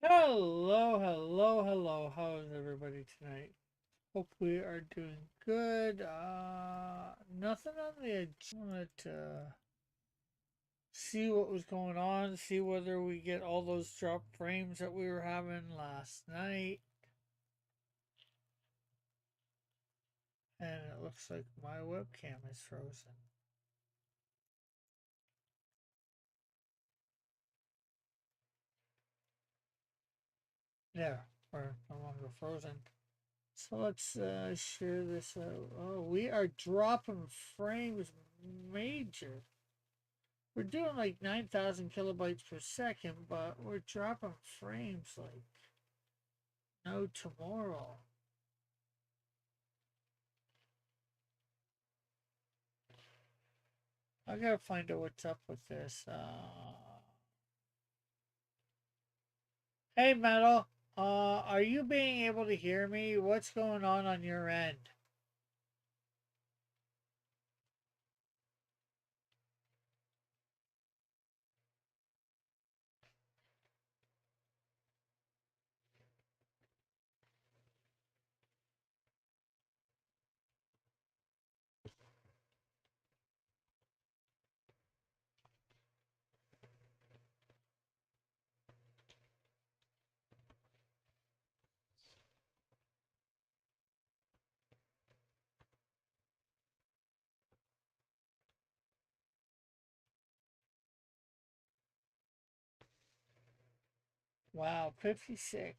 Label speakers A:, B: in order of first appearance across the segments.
A: Hello, hello, hello. How is everybody tonight? Hope we are doing good. Nothing on the agenda. To see what was going on, see whether we get all those drop frames that we were having last night. And it looks like my webcam is frozen. There, we're no longer frozen. So let's share this out. Oh, we are dropping frames major. We're doing like 9,000 kilobytes per second, but we're dropping frames like no tomorrow. I gotta find out what's up with this. Hey, Metal. Are you being able to hear me? What's going on your end? Wow, 56%.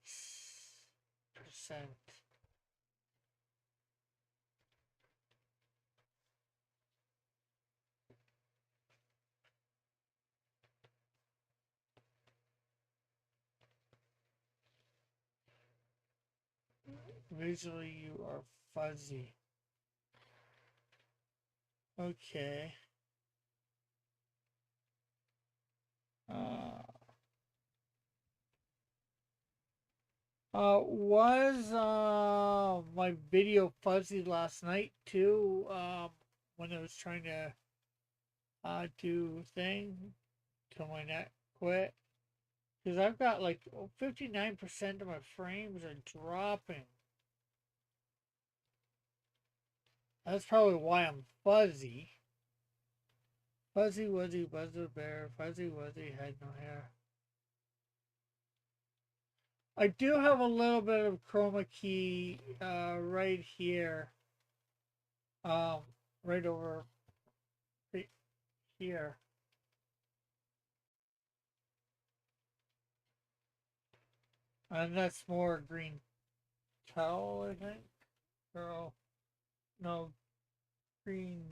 A: Visually, you are fuzzy. Okay. Uh, was my video fuzzy last night too? When I was trying to do thing till my net quit, because I've got like 59% of my frames are dropping. That's probably why I'm fuzzy. Fuzzy wuzzy buzzer bear, fuzzy wuzzy head no hair. I do have a little bit of chroma key right here, um, right over right here. And that's more green towel, I think. Or, no, green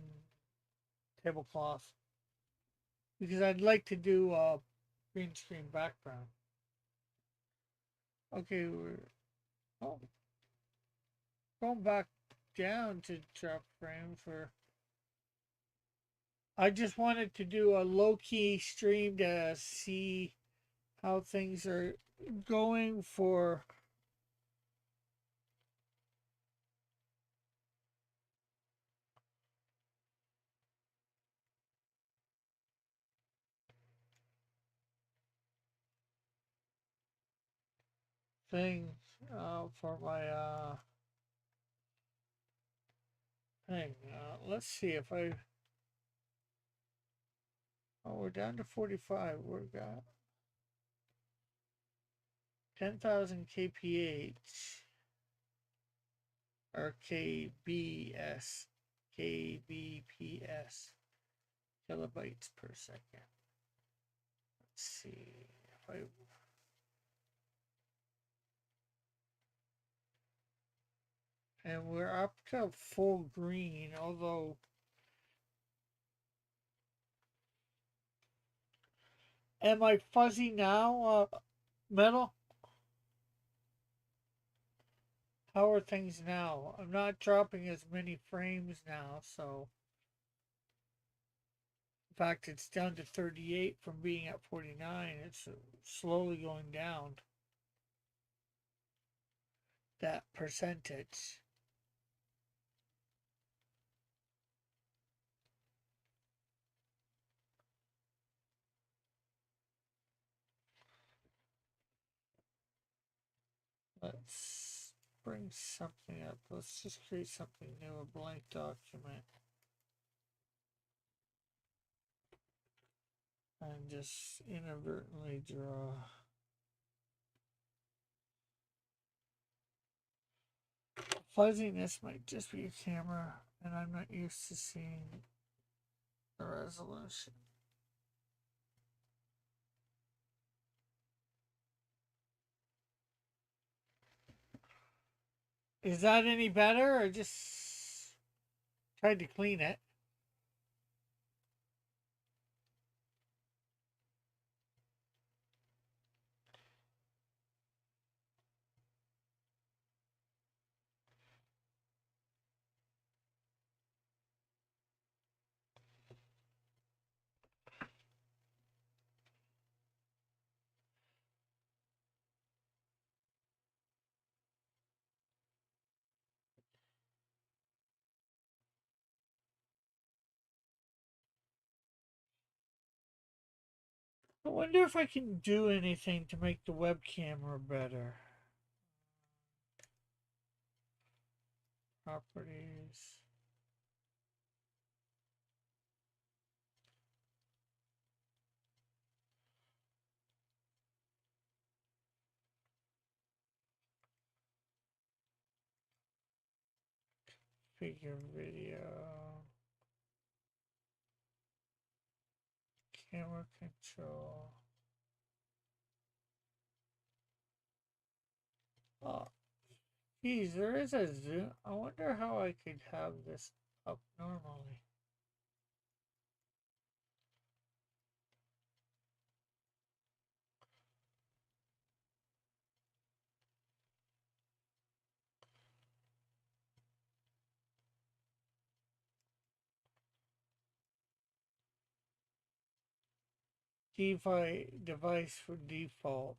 A: tablecloth. Because I'd like to do a green screen background. Okay, we're oh, going back down to drop frame for. I just wanted to do a low key stream to see how things are going for things for my thing. Let's see if I. Oh, we're down to 45. We've got 10,000 kph or kbps, kilobytes per second. Let's see if I. And we're up to full green, although am I fuzzy now, Metal? How are things now? I'm not dropping as many frames now, so in fact it's down to 38 from being at 49. It's slowly going down that percentage. Let's bring something up. Let's just create something new, a blank document. And just inadvertently draw. Fuzziness might just be a camera, and I'm not used to seeing the resolution. Is that any better, or just tried to clean it? I wonder if I can do anything to make the web camera better. Properties. Figure video. Camera control. Oh, geez, there is a zoom. I wonder how I could have this up normally. Device for default.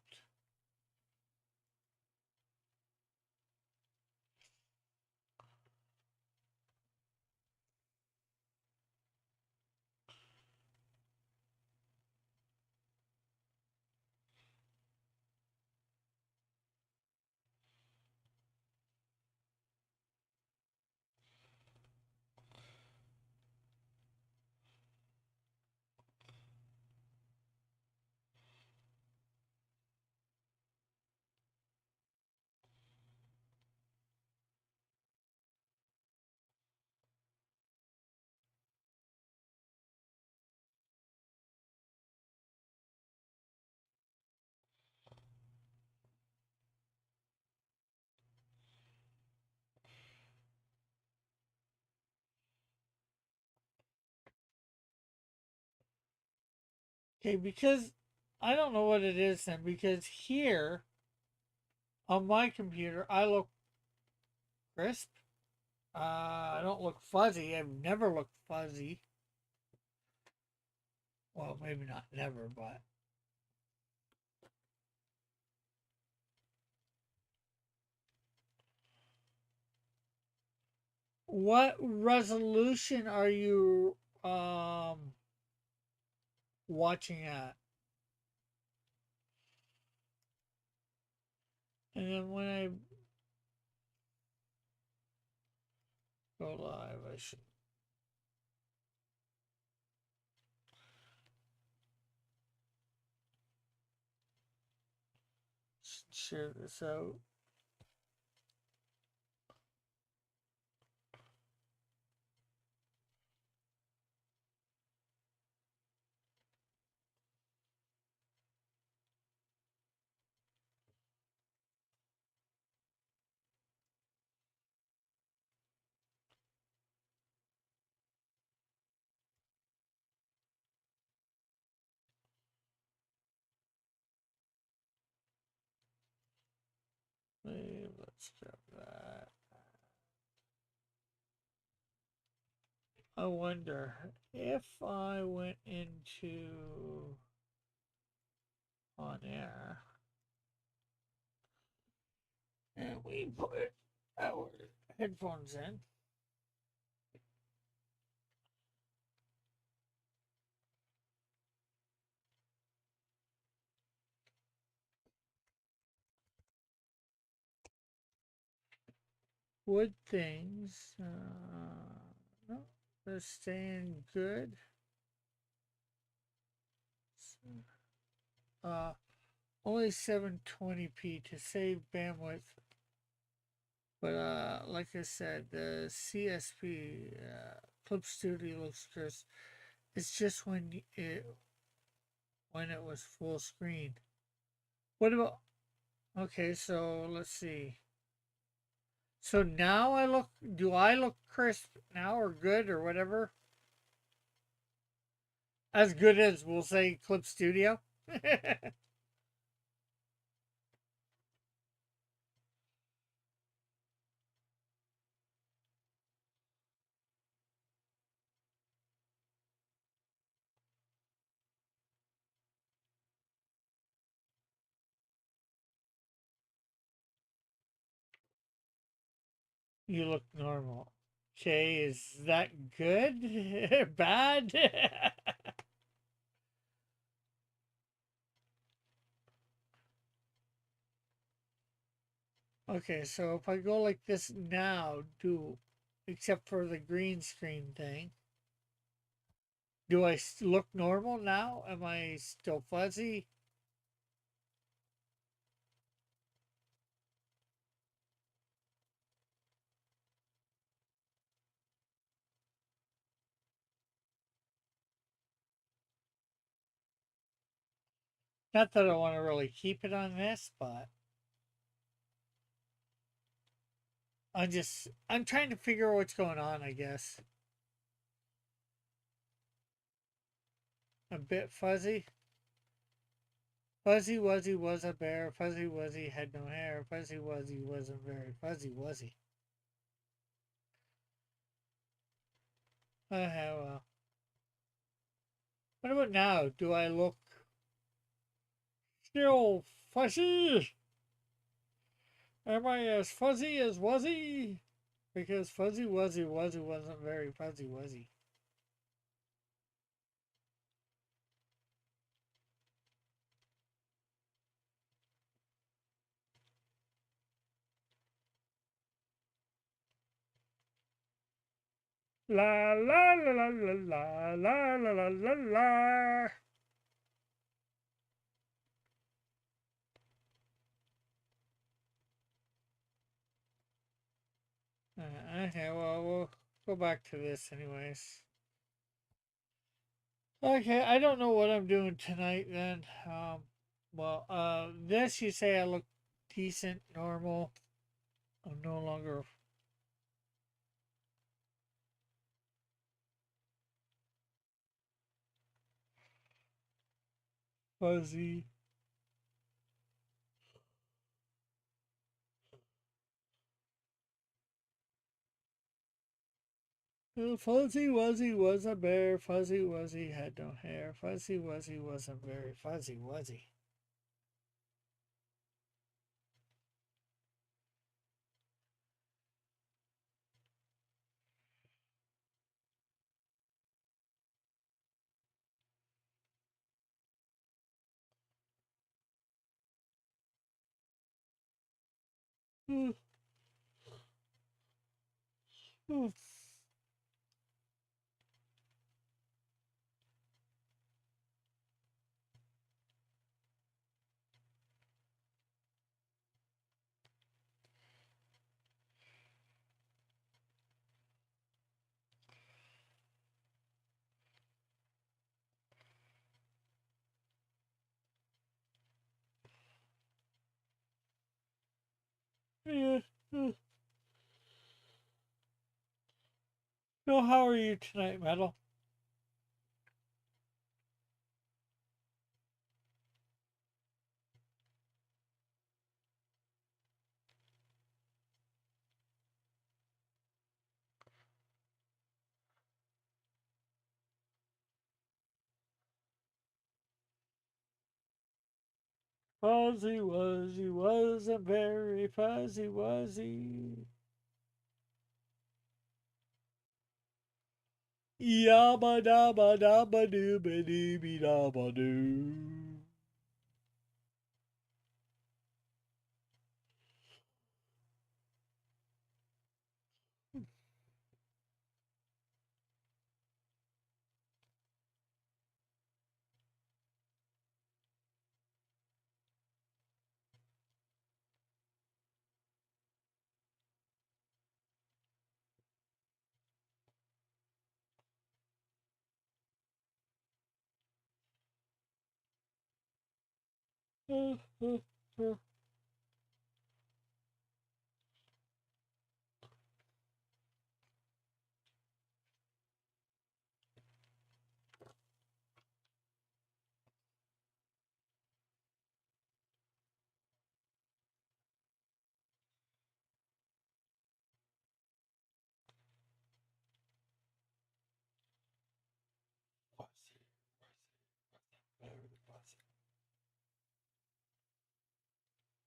A: Okay, because I don't know what it is then, because here on my computer I look crisp. I don't look fuzzy. I've never looked fuzzy. Well, maybe not never, but what resolution are you watching at? And then when I go live, I should share this out. Let's grab that. I wonder if I went into on air and we put our headphones in. wood things. No, they're staying good. Uh, only 720p to save bandwidth. But like I said, the CSP Clip Studio looks good. It's just when it was full screen. What about? Okay, so let's see. So now do I look crisp now or good or whatever? As good as we'll say Clip Studio? You look normal. Okay, is that good? Bad? Okay, so if I go like this now, except for the green screen thing, do I look normal now? Am I still fuzzy? Not that I want to really keep it on this, but I'm trying to figure out what's going on, I guess. A bit fuzzy. Fuzzy Wuzzy was a bear. Fuzzy Wuzzy had no hair. Fuzzy Wuzzy wasn't very fuzzy, was he? Well. What about now? Do I look still fuzzy? Am I as fuzzy as Wuzzy? Because Fuzzy Wuzzy wasn't very fuzzy, was he? La la la la la la la la la la. Okay, well, we'll go back to this anyways. Okay, I don't know what I'm doing tonight then. This you say I look decent, normal. I'm no longer fuzzy. Fuzzy Wuzzy was a bear. Fuzzy Wuzzy had no hair. Fuzzy Wuzzy wasn't very fuzzy, was he? So how are you tonight, Metal? Fuzzy Wuzzy wasn't very fuzzy, was he? Yabba dabba dabba dooba dooby dabba doo.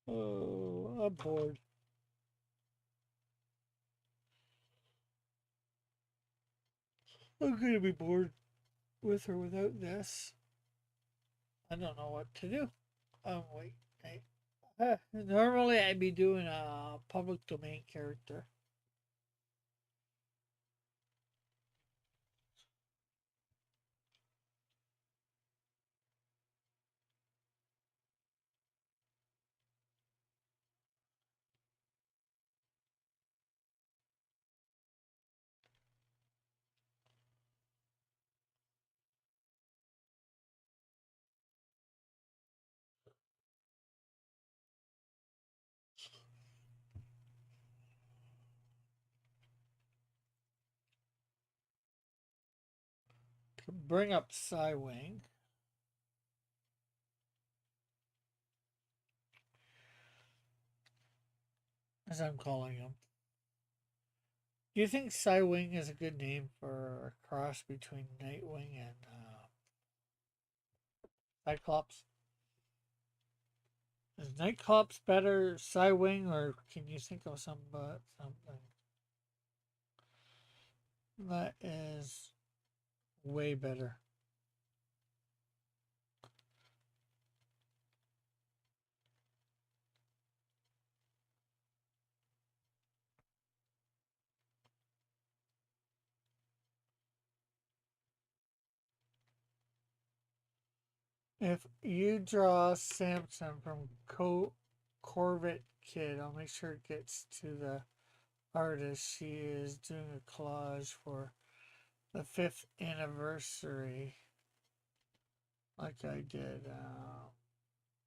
A: Oh, I'm bored. I'm gonna be bored with or without this. I don't know what to do. Wait. Normally I'd be doing a public domain character. Bring up Psywing, as I'm calling him. Do you think Psywing is a good name for a cross between Nightwing and Cyclops? Is Nightclops better, Psywing, or can you think of something that is way better? If you draw Samson from Corvette Kid, I'll make sure it gets to the artist. She is doing a collage for the 5th anniversary, like I did.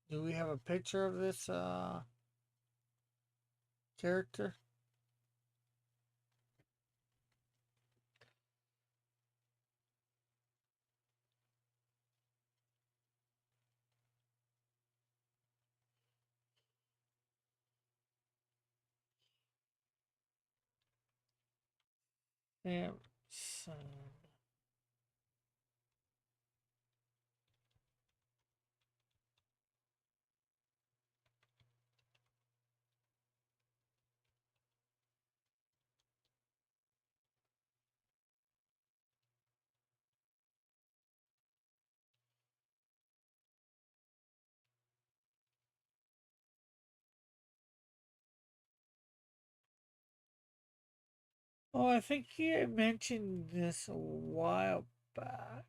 A: Do we have a picture of this character? Samson. Oh, I think you mentioned this a while back.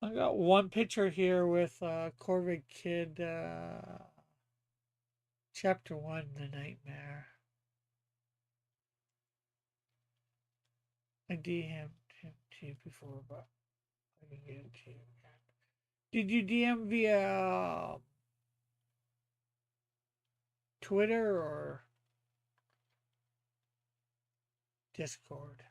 A: I got one picture here with Corvette Kid, Chapter 1, The Nightmare. I DM'd him to you before, but I can get it to you again. Did you DM via Twitter or Discord?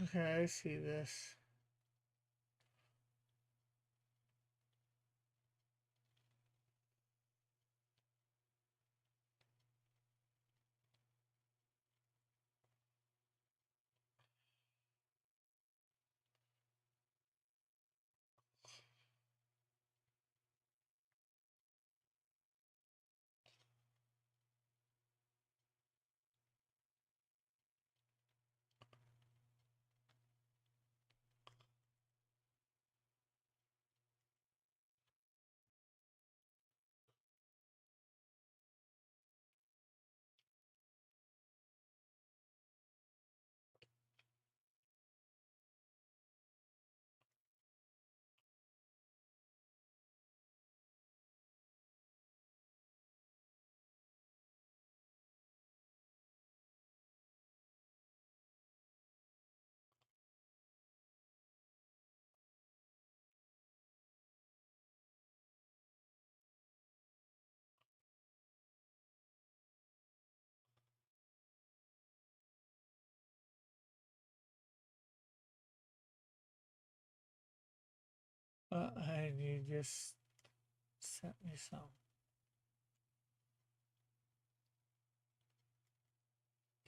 A: Okay, I see this. And you just sent me some.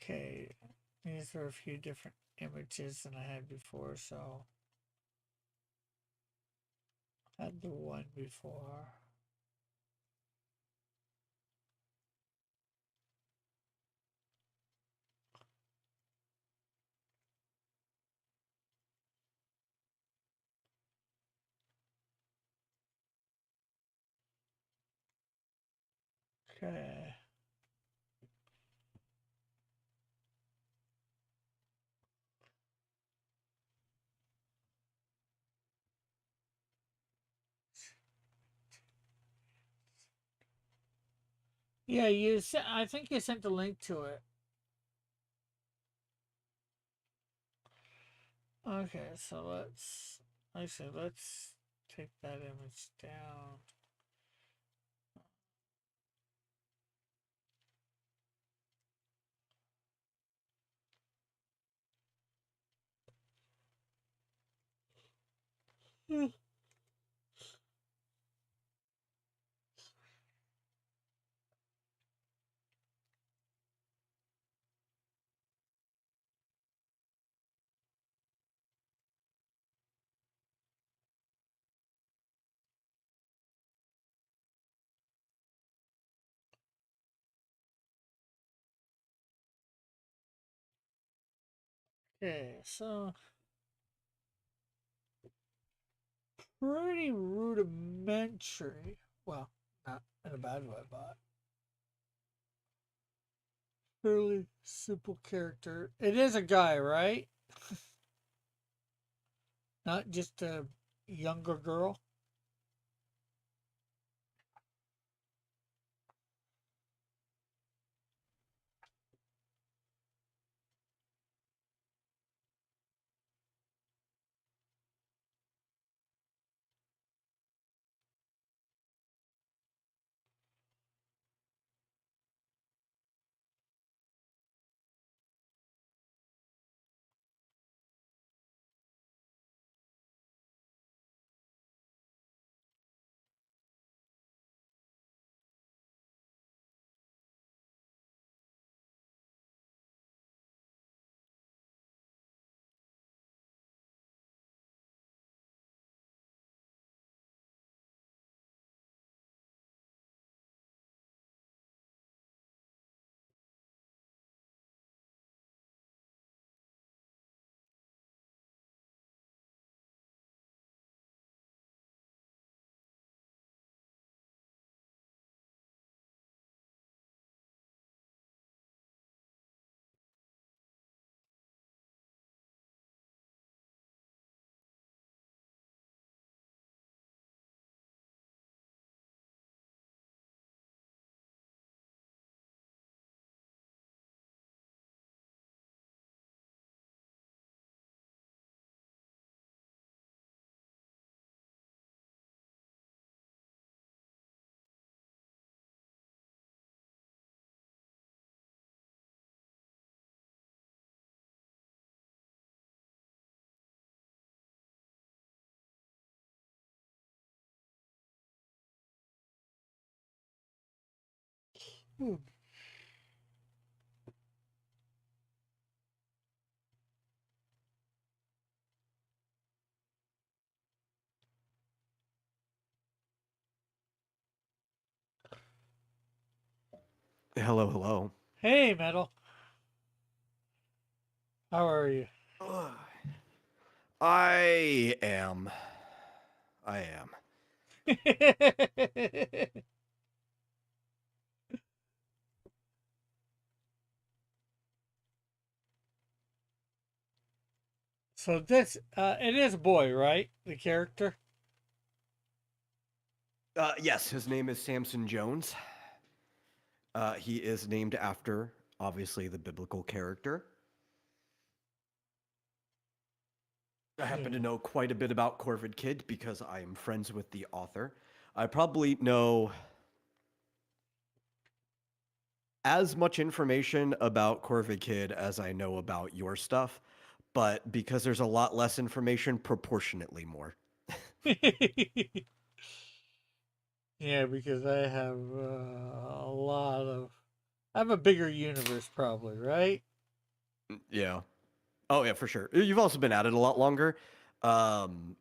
A: Okay, these are a few different images than I had before, so I had the one before. Okay. Yeah, I think you sent the link to it. Okay, so let's take that image down. Okay, so pretty rudimentary. Well, not in a bad way, but fairly simple character. It is a guy, right? Not just a younger girl. Hmm.
B: Hello, hello.
A: Hey, Metal. How are you?
B: Ugh. I am. I am. So this, it is a boy, right? The character. Yes, his name is Samson Jones. He is named after, obviously, the biblical character. I happen to
A: Yeah.
B: know quite a bit about Corvid Kid because I am friends with the author. I probably know as much information about Corvid Kid as I know about your stuff, but because there's a lot less information, proportionately more.
A: Yeah, because I have a lot of. I have a bigger universe, probably, right?
B: Yeah. Oh yeah, for sure. You've also been at it a lot longer. Um,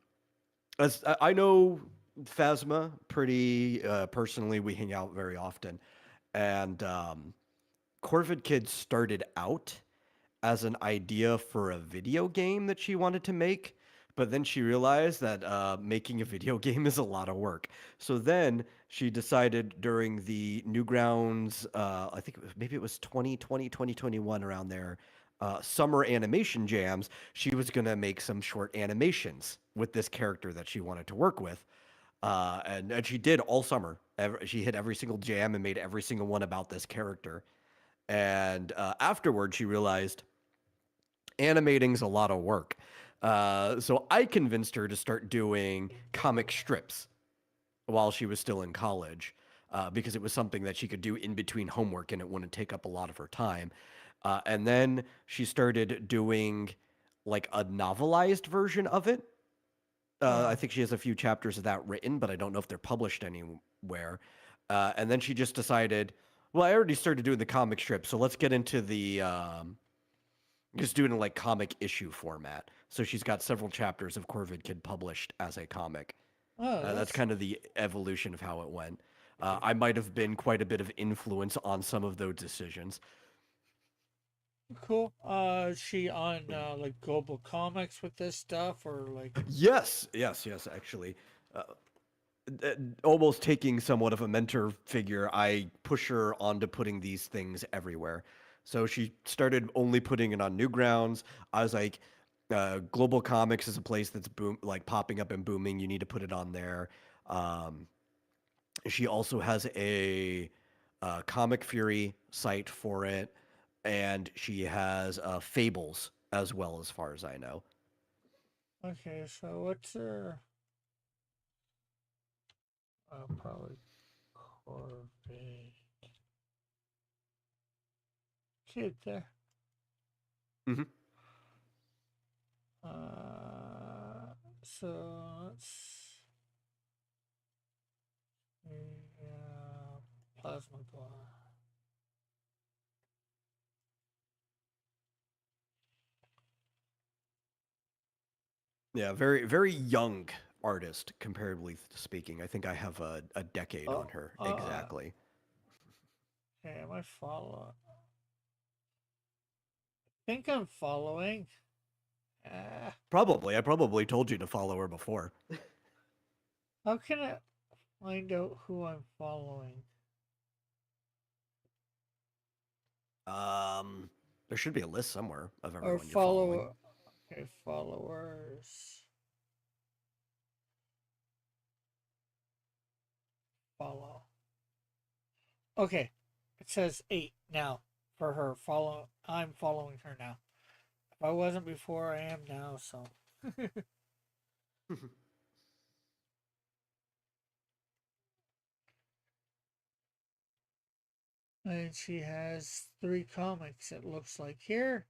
B: as I know Phasma pretty personally, we hang out very often, and Corvid Kid started out as an idea for a video game that she wanted to make, but then she realized that making a video game is a lot of work. So then she decided during the Newgrounds, I think maybe it was 2020, 2021, around there, summer animation jams, she was going to make some short animations with this character that she wanted to work with. And she did all summer. She hit every single jam and made every single one about this character. And afterward, she realized animating's a lot of work. So I convinced her to start doing comic strips while she was still in college because it was something that she could do in between homework and it wouldn't take up a lot of her time. And then she started doing like a novelized version of it. I
A: Oh,
B: think she has a few chapters of that written, but I don't know if they're published anywhere. And then she just decided, well, I already started doing the comic strip, so let's get into the just doing like comic issue format. So she's got several chapters of Corvid Kid published as a comic.
A: oh,
B: That's
A: that's
B: kind of the evolution of how it went. I might have been quite a bit of influence on some of those decisions.
A: cool. Is she on like Global Comics with this stuff, or like?
B: Yes, yes, yes, actually. Uh, Almost taking somewhat of a mentor figure, I push her onto putting these things everywhere. So she started only putting it on Newgrounds. I was like, Global Comics is a place that's like popping up and booming. You need to put it on there. Um, she also has a Comic Fury site for it, and she has Fables as well, as far as I know.
A: Okay, so what's her? Probably Corvette Kid there.
B: Hmm.
A: So let's see, Plasma Bar.
B: Yeah, very very young artist, comparatively speaking. I think I have a decade
A: Oh,
B: on her
A: uh,
B: exactly.
A: okay, am I follow? Think I'm following. Uh,
B: Probably, I probably told you to follow her before.
A: how can I find out who I'm following?
B: Um, there should be a list somewhere of
A: Or
B: everyone you're following.
A: follow? Okay, followers. Follow. Okay, it says 8 now for her. Follow. I'm following her now. If I wasn't before, I am now. So. And she has 3 comics, it looks like here.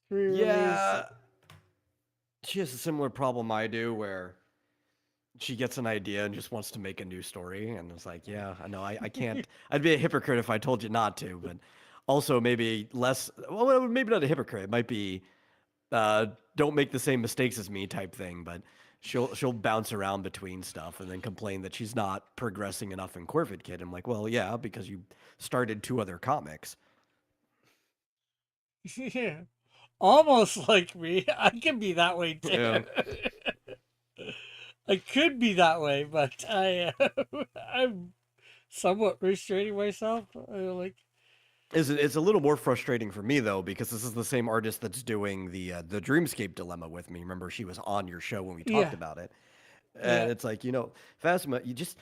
A: 3 release.
B: Yeah, she has a similar problem I do, where she gets an idea and just wants to make a new story, and it's like, yeah, I know, I can't. I'd be a hypocrite if I told you not to, but also maybe less. Well, maybe not a hypocrite. It might be uh, don't make the same mistakes as me type thing. But she'll bounce around between stuff and then complain that she's not progressing enough in Corvid Kid. I'm like, well, yeah, because you started 2 other comics.
A: Yeah. Almost like me. I can be that way too.
B: Yeah.
A: I could be that way, but I'm somewhat restraining myself. Like,
B: It's a little more frustrating for me though because this is the same artist that's doing the Dreamscape Dilemma with me. Remember, she was on your show when we talked
A: yeah,
B: about it,
A: yeah.
B: and it's like, Phasma, you just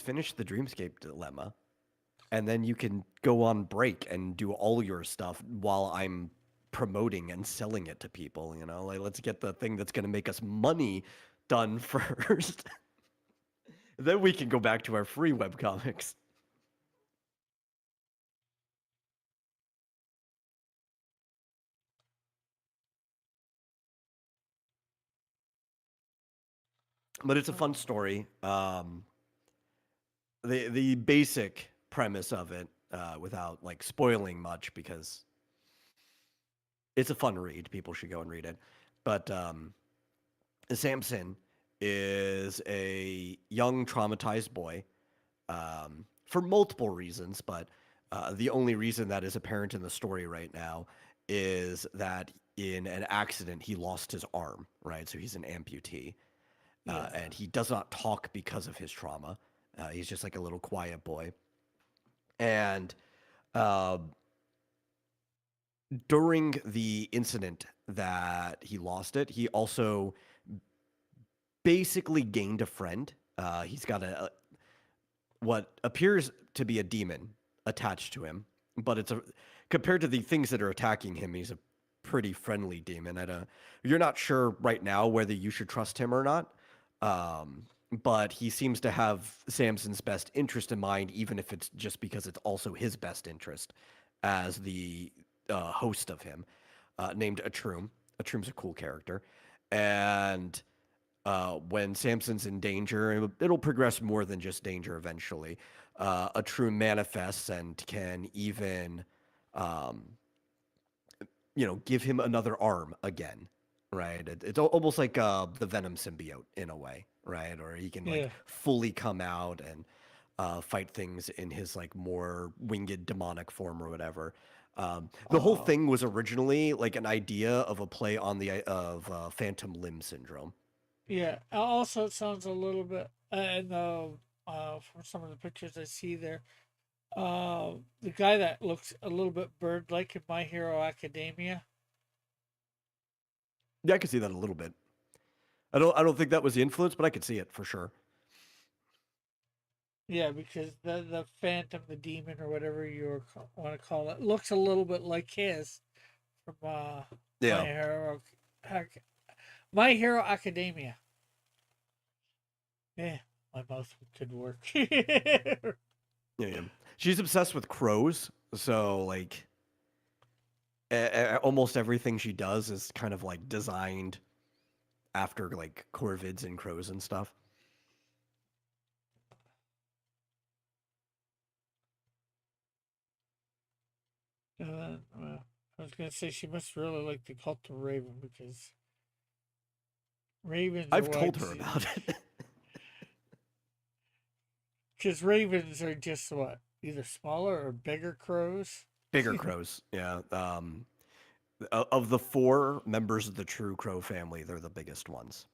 B: finish the Dreamscape Dilemma, and then you can go on break and do all your stuff while I'm promoting and selling it to people. Like, let's get the thing that's going to make us money done first. Then we can go back to our free webcomics. But it's a fun story. The basic premise of it, without like spoiling much, because it's a fun read. People should go and read it. But Samson is a young traumatized boy, for multiple reasons, but the only reason that is apparent in the story right now is that in an accident he lost his arm. Right, so he's an amputee,
A: Yeah.
B: and he does not talk because of his trauma. He's just like a little quiet boy, and uh, during the incident that he lost it, he also basically gained a friend. He's got what appears to be a demon attached to him, but it's a compared to the things that are attacking him, he's a pretty friendly demon. You're not sure right now whether you should trust him or not. Um, but he seems to have Samson's best interest in mind, even if it's just because it's also his best interest as the host of him, named Atrum. Atrum's a cool character, and when Samson's in danger, it'll progress more than just danger eventually. A true manifests and can even, um, give him another arm again, right? It's almost like the Venom symbiote in a way, right? Or he can like
A: Yeah.
B: fully come out and fight things in his like more winged demonic form or whatever. The whole
A: Oh.
B: thing was originally like an idea of a play on the phantom limb syndrome.
A: Yeah. Also, it sounds a little bit, and from some of the pictures I see there, the guy that looks a little bit bird-like in My Hero Academia.
B: Yeah, I could see that a little bit. I don't think that was the influence, but I could see it for sure.
A: Yeah, because the Phantom, the demon, or whatever you want to call it, looks a little bit like his from My
B: Yeah.
A: Hero, My Hero Academia. Yeah, my mouth could work.
B: Yeah, yeah. She's obsessed with crows, so like almost everything she does is kind of like designed after like corvids and crows and stuff.
A: I was gonna say she must really like the cult of Raven because ravens are
B: I've
A: what?
B: told her about it.
A: Because ravens are just what? Either smaller or bigger crows.
B: Bigger crows, yeah. Of the 4 members of the true crow family, they're the biggest ones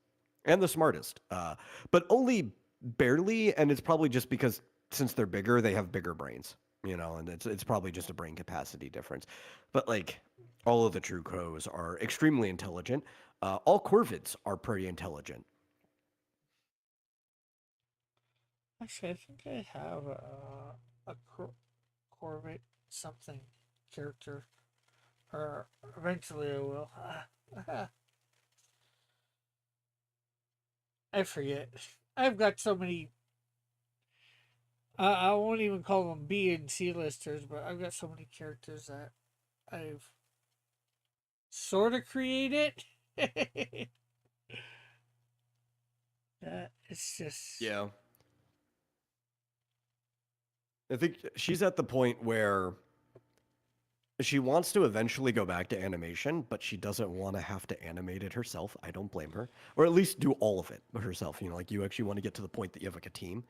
B: and the smartest, but only barely. And it's probably just because since they're bigger, they have bigger brains, and it's probably just a brain capacity difference. But like all of the true crows are extremely intelligent. All corvids are pretty intelligent.
A: Actually, I think I have a Corvette something character, or eventually I will. I forget. I've got so many. I won't even call them B and C listers, but I've got so many characters that I've sort of created. that. It's just
B: Yeah. I think she's at the point where she wants to eventually go back to animation, but she doesn't want to have to animate it herself. I don't blame her. Or at least do all of it herself. You know, like you actually want to get to the point that you have like a team,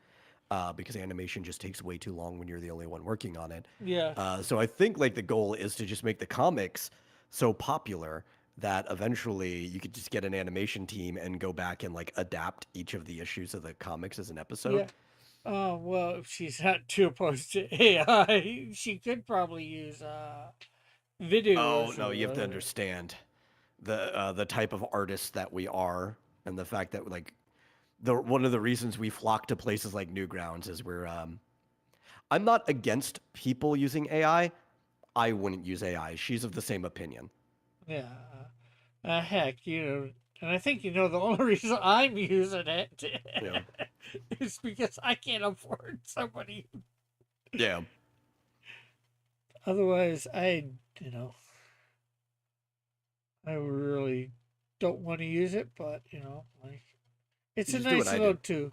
B: because animation just takes way too long when you're the only one working on it.
A: yeah,
B: So I think like the goal is to just make the comics so popular that eventually you could just get an animation team and go back and like adapt each of the issues of the comics as an episode.
A: yeah. Well, if she's not too opposed to AI, she could probably use
B: Oh
A: videos
B: no,
A: or
B: you have to
A: whatever.
B: understand the type of artists that we are, and the fact that like the one of the reasons we flock to places like Newgrounds is we're I'm not against people using AI. I wouldn't use AI. She's of the same opinion.
A: Yeah. Heck, and I think the only reason I'm using it
B: Yeah.
A: is because I can't afford somebody.
B: Yeah.
A: Otherwise, you know, I really don't want to use it, but like it's
B: You
A: a
B: just do what
A: nice
B: I
A: little
B: do.
A: tool.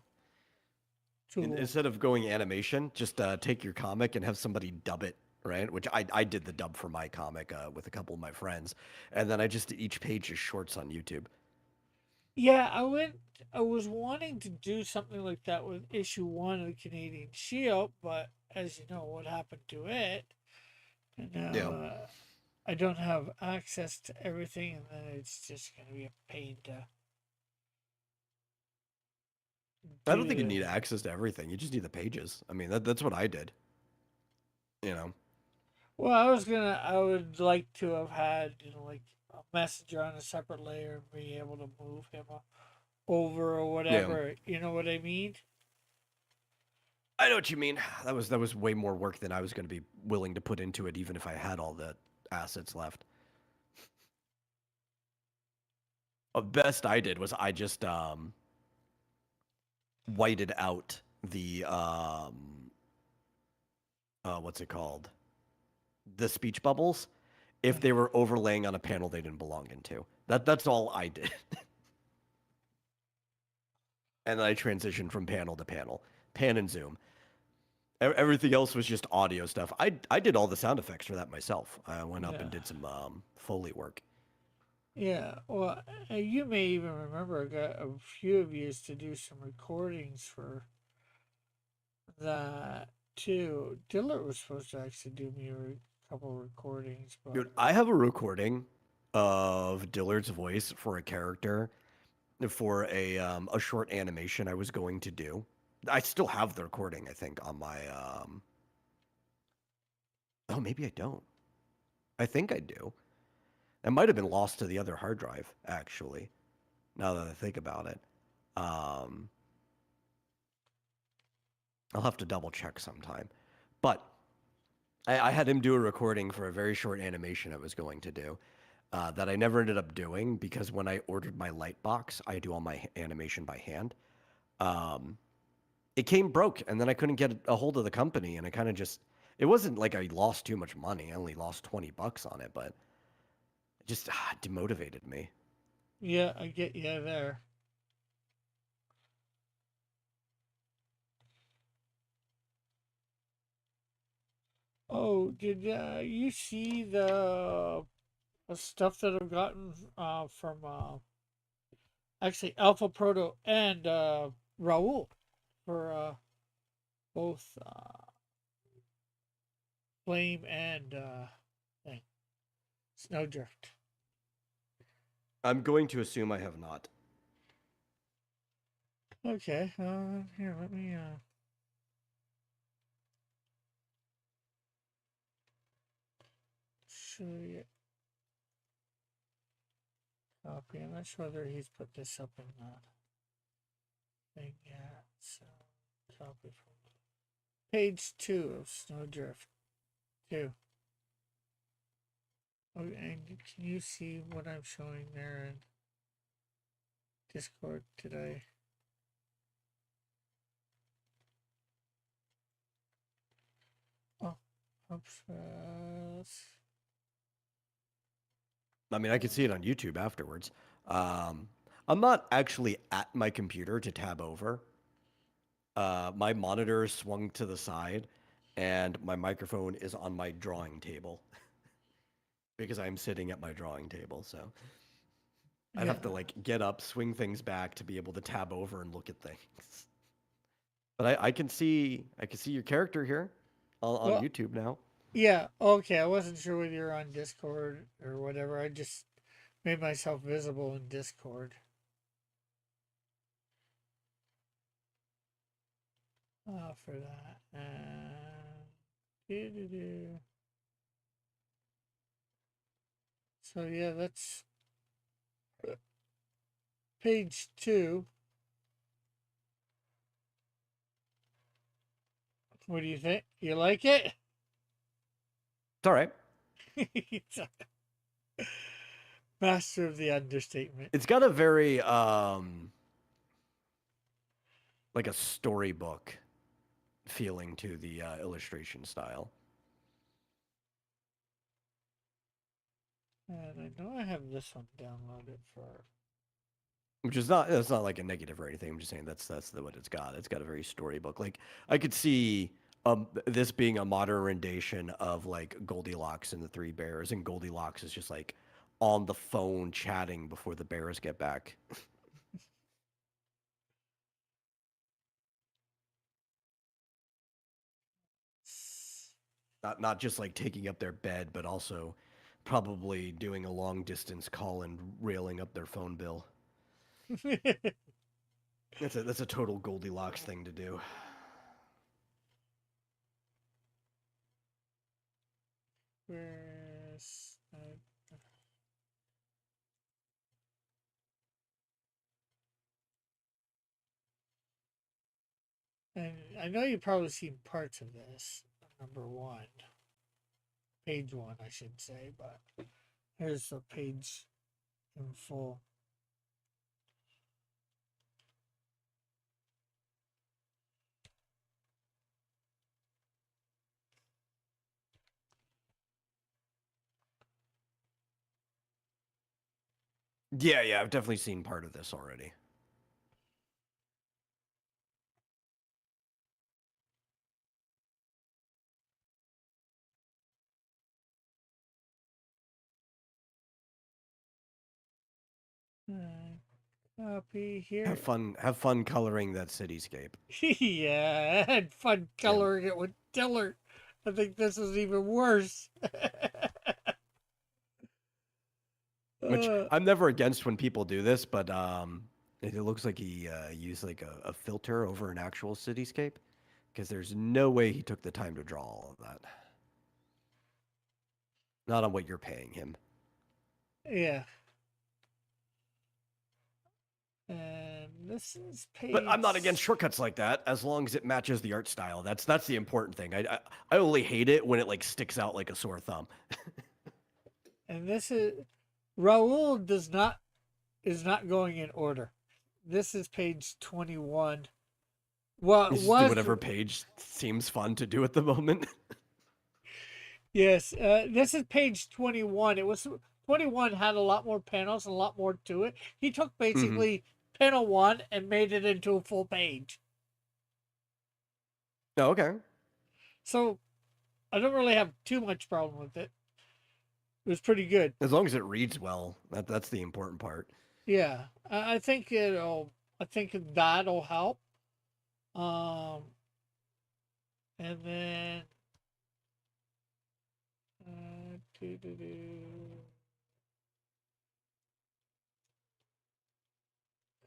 B: Instead of going animation, just take your comic and have somebody dub it, right? Which I did the dub for my comic with a couple of my friends, and then I just did each page is shorts on YouTube.
A: Yeah, I was wanting to do something like that with issue one of the Canadian Shield, but as you know, what happened to it, and now
B: Yeah.
A: I don't have access to everything, and then it's just gonna be a pain to
B: I don't think you
A: do.
B: need access to everything. You just need the pages. I mean, that's what I did. You know.
A: Well, I would like to have had like a messenger on a separate layer and be able to move him over or
B: Yeah.
A: whatever. You know what I mean?
B: I know what you mean. That was way more work than I was going to be willing to put into it, even if I had all the assets left. Best I did was I just whited out the what's it called? The speech bubbles if they were overlaying on a panel they didn't belong into. That's all I did. And then I transitioned from panel to panel, pan and zoom. Everything else was just audio stuff. I did all the sound effects for that myself. I went up and
A: Yeah.
B: did some Foley work.
A: Yeah, well, you may even remember I got a few of you to do some recordings for that too. Dillard was supposed to actually do me a couple recordings, but
B: Dude, I have a recording of Dillard's voice for a character for a short animation I was going to do. I still have the recording, I think, on my oh, maybe I don't. I think I do. It might have been lost to the other hard drive, actually, now that I think about it. Um, I'll have to double check sometime. But I had him do a recording for a very short animation I was going to do that I never ended up doing because when I ordered my light box, I do all my animation by hand. Um, it came broke, and then I couldn't get a hold of the company, and I kind of just. It wasn't like I lost too much money. I only lost $20 on it, but it just demotivated me.
A: yeah, I get you there. Oh, did you see the stuff that I've gotten from actually Alpha Proto and Raul for both Flame and thing, Snowdrift.
B: I'm going to assume I have not.
A: Okay, here, let me show you copy. I'm not sure whether he's put this up in the thing yet. So, copy from page 2 of Snowdrift 2. Oh, and can you see what I'm showing there in Discord today? Oh, oops.
B: I mean, I could see it on YouTube afterwards. I'm not actually at my computer to tab over. My monitor is swung to the side, and my microphone is on my drawing table because I'm sitting at my drawing table. So I'd
A: Yeah.
B: have to like get up, swing things back to be able to tab over and look at things. But I can see your character here on
A: Well,
B: YouTube now.
A: yeah. Okay. I wasn't sure whether you're on Discord or whatever. I just made myself visible in Discord. For that. Doo-doo-doo. So yeah, that's page 2. What do you think? You like it?
B: It's all right.
A: Master of the understatement.
B: It's got a very like a storybook feeling to the illustration style.
A: And I know I have this one downloaded for.
B: Which is not, it's not like a negative or anything. I'm just saying that's what it's got. It's got a very storybook. Like I could see this being a modern rendition of like Goldilocks and the Three Bears, and Goldilocks is just like on the phone chatting before the bears get back. Not just like taking up their bed, but also probably doing a long distance call and railing up their phone bill. That's a total Goldilocks thing to do.
A: Where's and I know you've probably seen parts of this. Number 1, page 1, I should say, but here's the page in full.
B: Yeah, I've definitely seen part of this already.
A: Copy here.
B: Have fun coloring that cityscape.
A: Yeah, I had fun
B: Yeah.
A: coloring it with Diller. I think this is even worse.
B: Which I'm never against when people do this, but it looks like he used like a filter over an actual cityscape, because there's no way he took the time to draw all of that. Not on what you're paying him.
A: Yeah. And this is page.
B: But I'm not against shortcuts like that, as long as it matches the art style. That's the important thing. I only hate it when it like sticks out like a sore thumb.
A: And this is Raul is not going in order. This is page 21. Well,
B: Just
A: was
B: do whatever page seems fun to do at the moment.
A: yes. This is page 21. It was 21 had a lot more panels and a lot more to it. He took basically panel 1 and made it into a full page.
B: Oh, okay.
A: So I don't really have too much problem with it. It was pretty good.
B: As long as it reads well, that's the important part.
A: Yeah, I think it'll. I think that'll help. Um, and then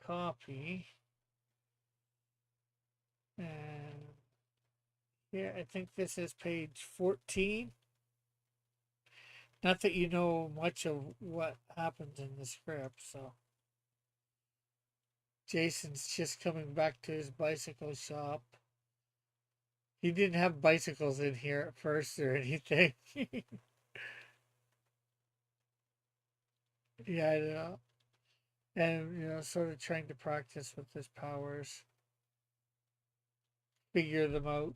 A: copy, and yeah, I think this is page 14. Not that you know much of what happens in the script, so. Jason's just coming back to his bicycle shop. He didn't have bicycles in here at first or anything. Yeah, I know. And, sort of trying to practice with his powers, figure them out,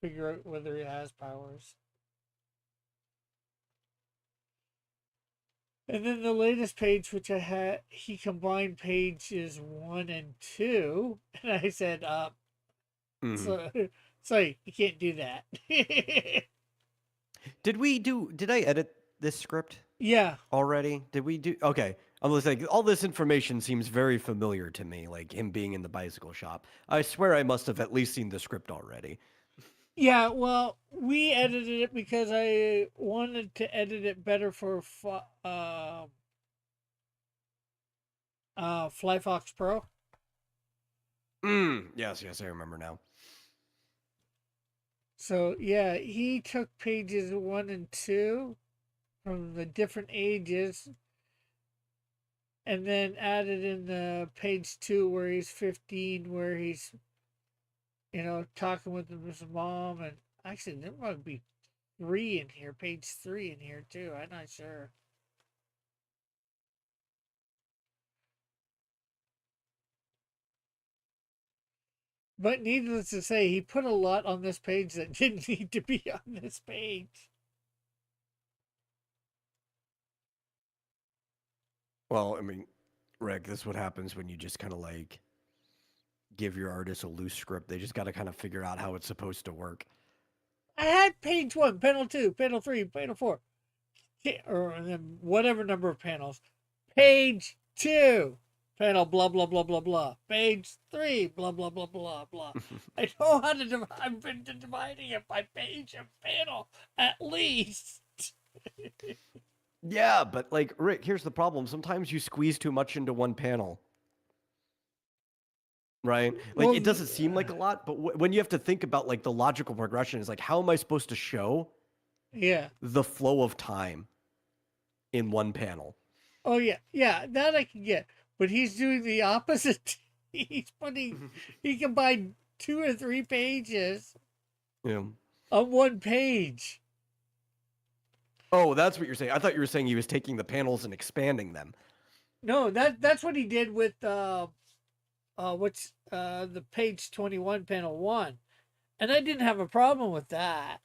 A: figure out whether he has powers. And then the latest page, which I had, he combined pages 1 and 2, and I said,
B: Mhm.
A: so, sorry, you can't do that.
B: Did I edit this script
A: Yeah,
B: already? Did we do? Okay. I'm just like, all this information seems very familiar to me, like him being in the bicycle shop. I swear I must have at least seen the script already.
A: yeah. Well, we edited it because I wanted to edit it better for Flyfox Pro.
B: Yes, yes, I remember now.
A: So yeah, he took pages 1 and 2 from the different ages, and then added in the page 2 where he's 15, where he's talking with his mom, and actually there might be 3 in here, page 3 in here too. I'm not sure. But needless to say, he put a lot on this page that didn't need to be on this page.
B: Well, I mean, Rick, this is what happens when you just kind of like give your artist a loose script. They just got to kind of figure out how it's supposed to work.
A: I had page 1, panel 2, panel 3, panel 4, or then whatever number of panels. Page 2, panel blah blah blah blah blah. Page 3, blah blah blah blah blah. I know how to divide. I've been dividing it by page and panel at least.
B: Yeah, but like, Rick, here's the problem. Sometimes you squeeze too much into one panel, right? Like,
A: Well,
B: it doesn't seem like a lot, but when you have to think about like the logical progression, is like, how am I supposed to show
A: yeah.
B: the flow of time in one panel?
A: Oh yeah, yeah. That I can get. But he's doing the opposite. He combined 2 or 3 pages
B: Yeah.
A: on one page.
B: Oh, that's what you're saying. I thought you were saying he was taking the panels and expanding them.
A: No, that's what he did with what's the page 21, panel 1, and I didn't have a problem with that.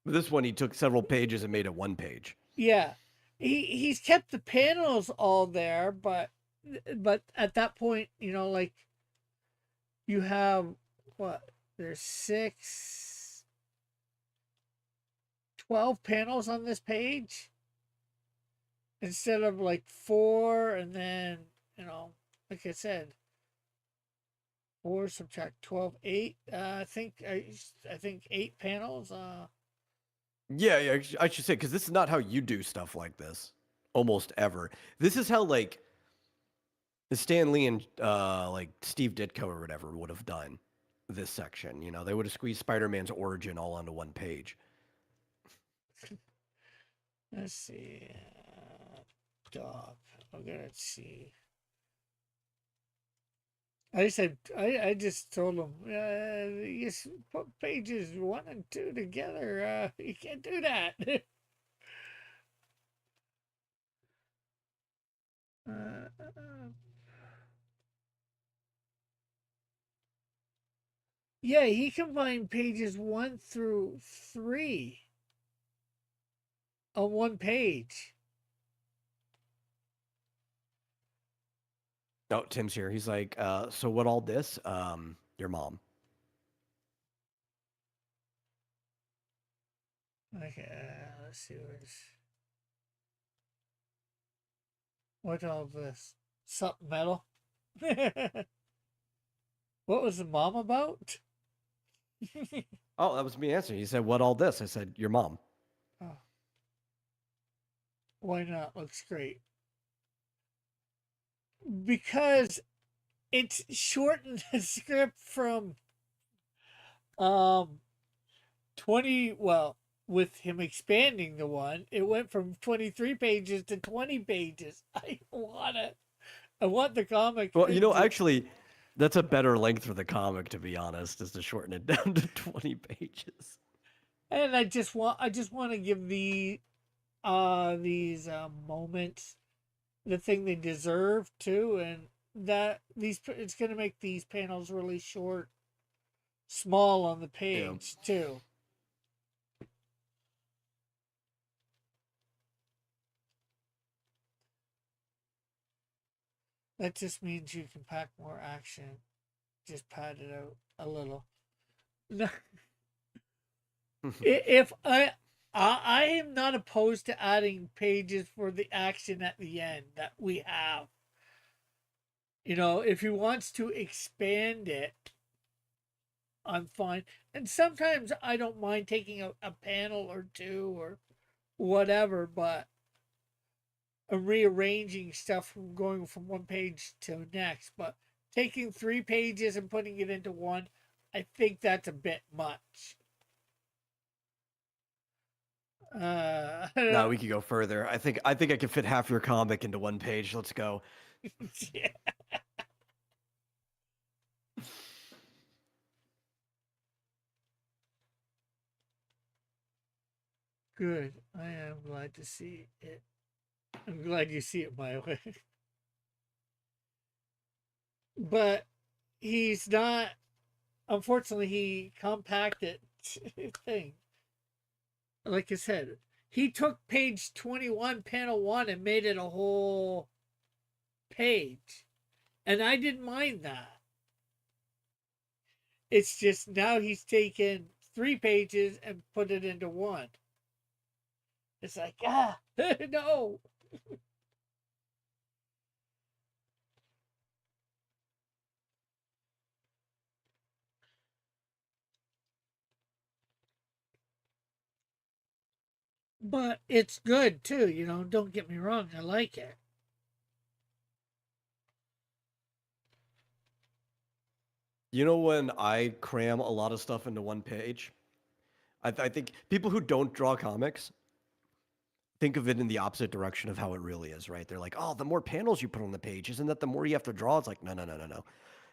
B: But this one, he took several pages and made it one page.
A: Yeah, he's kept the panels all there, but at that point, like you have what? There's 12 panels on this page instead of like 4, and then like I said, 4 subtract 12, 8. I think 8 panels.
B: Yeah, yeah, I should say, because this is not how you do stuff like this, almost ever. This is how like Stan Lee and like Steve Ditko or whatever would have done this section. You know, they would have squeezed Spider-Man's origin all onto one page.
A: Let's see. Dog. Okay, let's see. I just told him, you put pages 1 and 2 together. You can't do that. Yeah, he combined pages 1 through 3 on one page.
B: Oh, Tim's here. He's like, so what all this? Your mom.
A: Okay, let's see what all this. Something metal. What was the mom about?
B: Oh, that was me answering. He said, what all this? I said, your mom.
A: Oh, why not? Looks great. Because it's shortened the script from um 20, well, with him expanding the one, it went from 23 pages to 20 pages. I want the comic
B: Well,
A: thing to,
B: actually, that's a better length for the comic, to be honest, is to shorten it down to 20 pages.
A: and I just want to give these moments the thing they deserve too, and that these it's going to make these panels really short, small on the
B: Yeah.
A: page too. That just means you can pack more action. Just pad it out a little. If I am not opposed to adding pages for the action at the end that we have. You know, if he wants to expand it, I'm fine. And sometimes I don't mind taking a panel or two or whatever, but rearranging stuff from going from one page to next. But taking 3 pages and putting it into one, I think that's a bit much.
B: No, we could go further. I think I can fit half your comic into one page. Let's go.
A: Yeah. Good. I am glad to see it. I'm glad you see it my way. But he's not. Unfortunately, he compacted thing. Like I said, he took page 21, panel 1, and made it a whole page. And I didn't mind that. It's just now he's taken 3 pages and put it into one. It's like, no. But it's good too, you know, don't get me wrong, I like it.
B: You know when I cram a lot of stuff into one page? I think people who don't draw comics think of it in the opposite direction of how it really is, right? They're like, oh, the more panels you put on the page, isn't that the more you have to draw? It's like, no, no, no, no, no.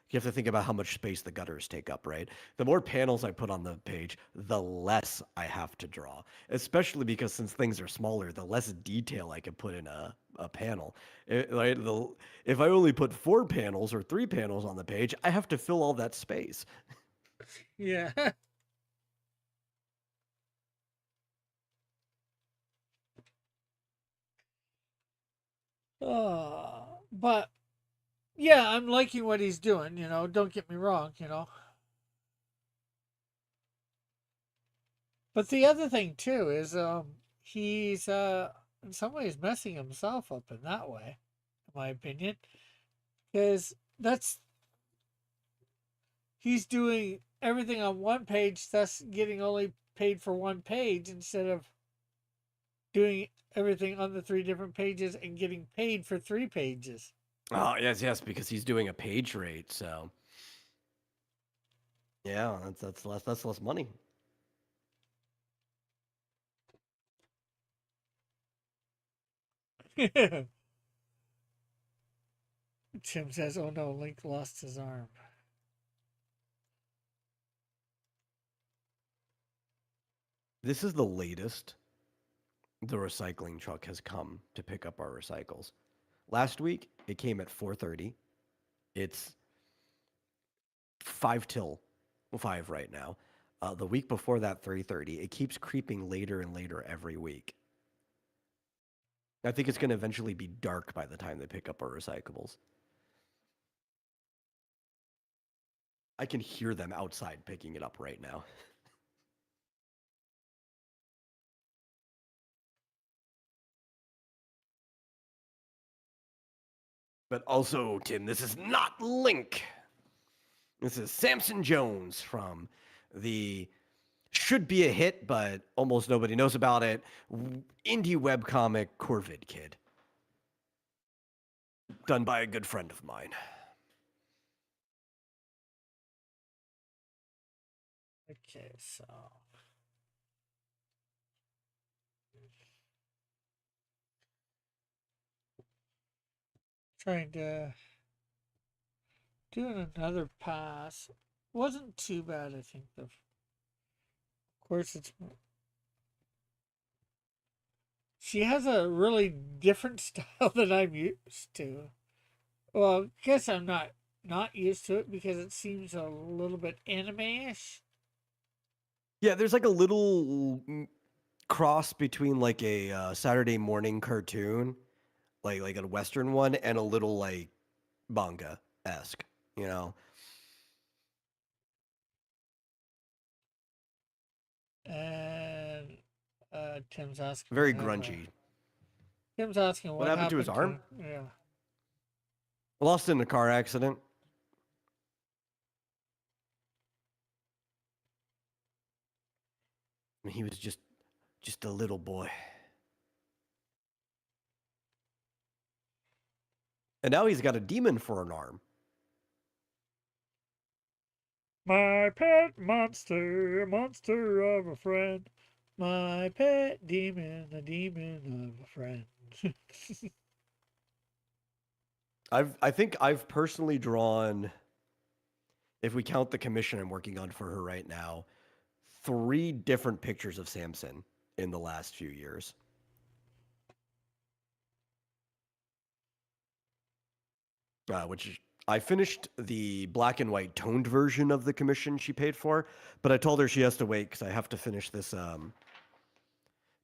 B: You have to think about how much space the gutters take up, right? The more panels I put on the page, the less I have to draw. Especially because since things are smaller, the less detail I can put in a panel. If I only put 4 panels or 3 panels on the page, I have to fill all that space.
A: Yeah. But yeah, I'm liking what he's doing, you know, don't get me wrong, you know. But the other thing too is he's in some ways messing himself up in that way, in my opinion. Because that's he's doing everything on one page, thus getting only paid for one page instead of doing everything on the 3 different pages and getting paid for 3 pages.
B: Oh, yes, yes, because he's doing a page rate, so yeah, that's less money.
A: Tim says, "Oh no, Link lost his arm."
B: This is the latest the recycling truck has come to pick up our recycles. Last week it came at 4:30. It's 5 till 5 right now. The week before that, 3:30. It keeps creeping later and later every week. I think it's going to eventually be dark by the time they pick up our recyclables. I can hear them outside picking it up right now. But also, Tim, this is not Link. This is Samson Jones from the should be a hit, but almost nobody knows about it. Indie webcomic Corvid Kid. Done by a good friend of mine.
A: Okay, so trying to do another pass. Wasn't too bad, I think. Of course, it's she has a really different style than I'm used to. Well, I guess I'm not used to it because it seems a little bit anime-ish.
B: Yeah, there's like a little cross between like a Saturday morning cartoon, like a Western one, and a little like manga esque, you know.
A: And Tim's asking
B: Very
A: what happened.
B: grungy.
A: Tim's asking
B: What
A: what
B: happened to his
A: happened to
B: arm?
A: him. Yeah.
B: Lost in a car accident. He was just a little boy. And now he's got a demon for an arm.
A: My pet monster, a monster of a friend. My pet demon, a demon of a friend.
B: I think I've personally drawn, if we count the commission I'm working on for her right now, 3 different pictures of Samson in the last few years. Which I finished the black and white toned version of the commission she paid for, but I told her she has to wait because I have to finish this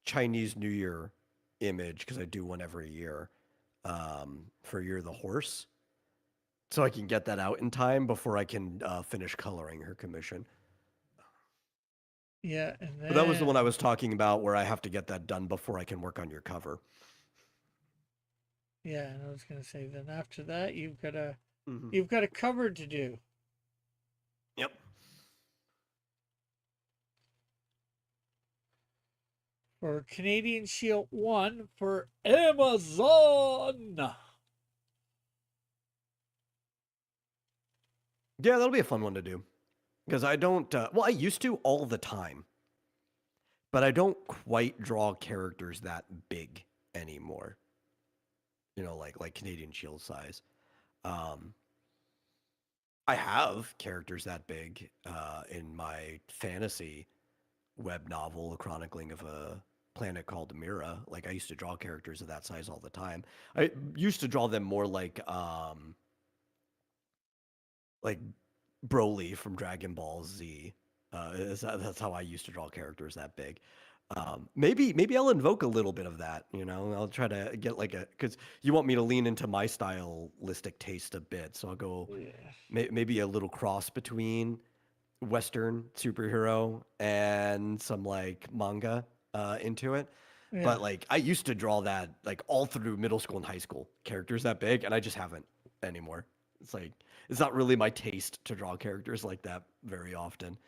B: Chinese New Year image because I do one every year for Year of the Horse. So I can get that out in time before I can finish coloring her commission.
A: Yeah, and then
B: But that was the one I was talking about where I have to get that done before I can work on your cover.
A: yeah, and I was gonna say then after that you've got a
B: Mm-hmm.
A: you've got a cover to do.
B: Yep.
A: For Canadian Shield 1 for Amazon.
B: Yeah, that'll be a fun one to do. Because I don't, well, I used to all the time, but I don't quite draw characters that big anymore. You know, like Canadian Shield size. Um, I have characters that big in my fantasy web novel, A Chronicling of a Planet Called Mira. Like I used to draw characters of that size all the time. I used to draw them more like Broly from Dragon Ball Z. That's how I used to draw characters that big. Maybe I'll invoke a little bit of that. You know, I'll try to get like a because you want me to lean into my stylistic taste a bit, so I'll go
A: Yeah.
B: maybe a little cross between Western superhero and some like manga into it.
A: Yeah.
B: But like I used to draw that like all through middle school and high school, characters that big, and I just haven't anymore. It's like it's not really my taste to draw characters like that very often.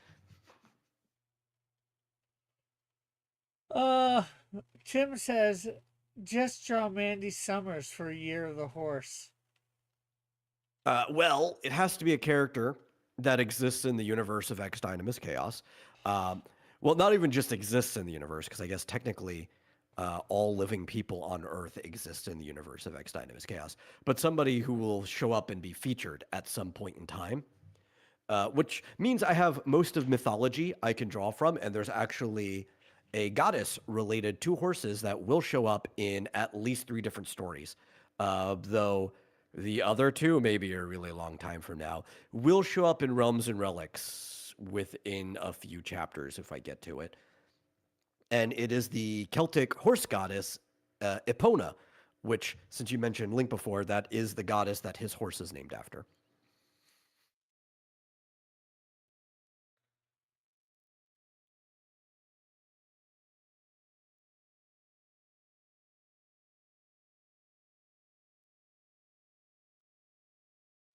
A: Uh Tim says just draw Mandy Summers for Year of the Horse.
B: Well, it has to be a character that exists in the universe of X Dynamis Chaos. Well, not even just exists in the universe, because I guess technically all living people on Earth exist in the universe of X Dynamis Chaos, but somebody who will show up and be featured at some point in time. Which means I have most of mythology I can draw from, and there's actually a goddess related to horses that will show up in at least 3 different stories. Though the other 2, maybe a really long time from now, will show up in Realms and Relics within a few chapters if I get to it. And it is the Celtic horse goddess Epona, which, since you mentioned Link before, that is the goddess that his horse is named after.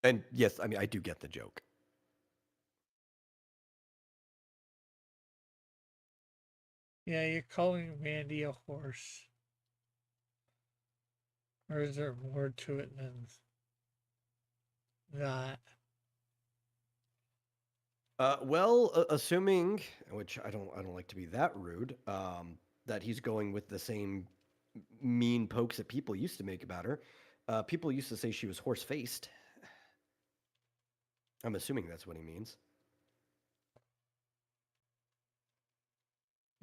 B: And yes, I mean, I do get the joke.
A: Yeah, you're calling Mandy a horse. Or is there more to it than that?
B: Well, assuming, which I don't like to be that rude, that he's going with the same mean pokes that people used to make about her. People used to say she was horse faced. I'm assuming that's what he means.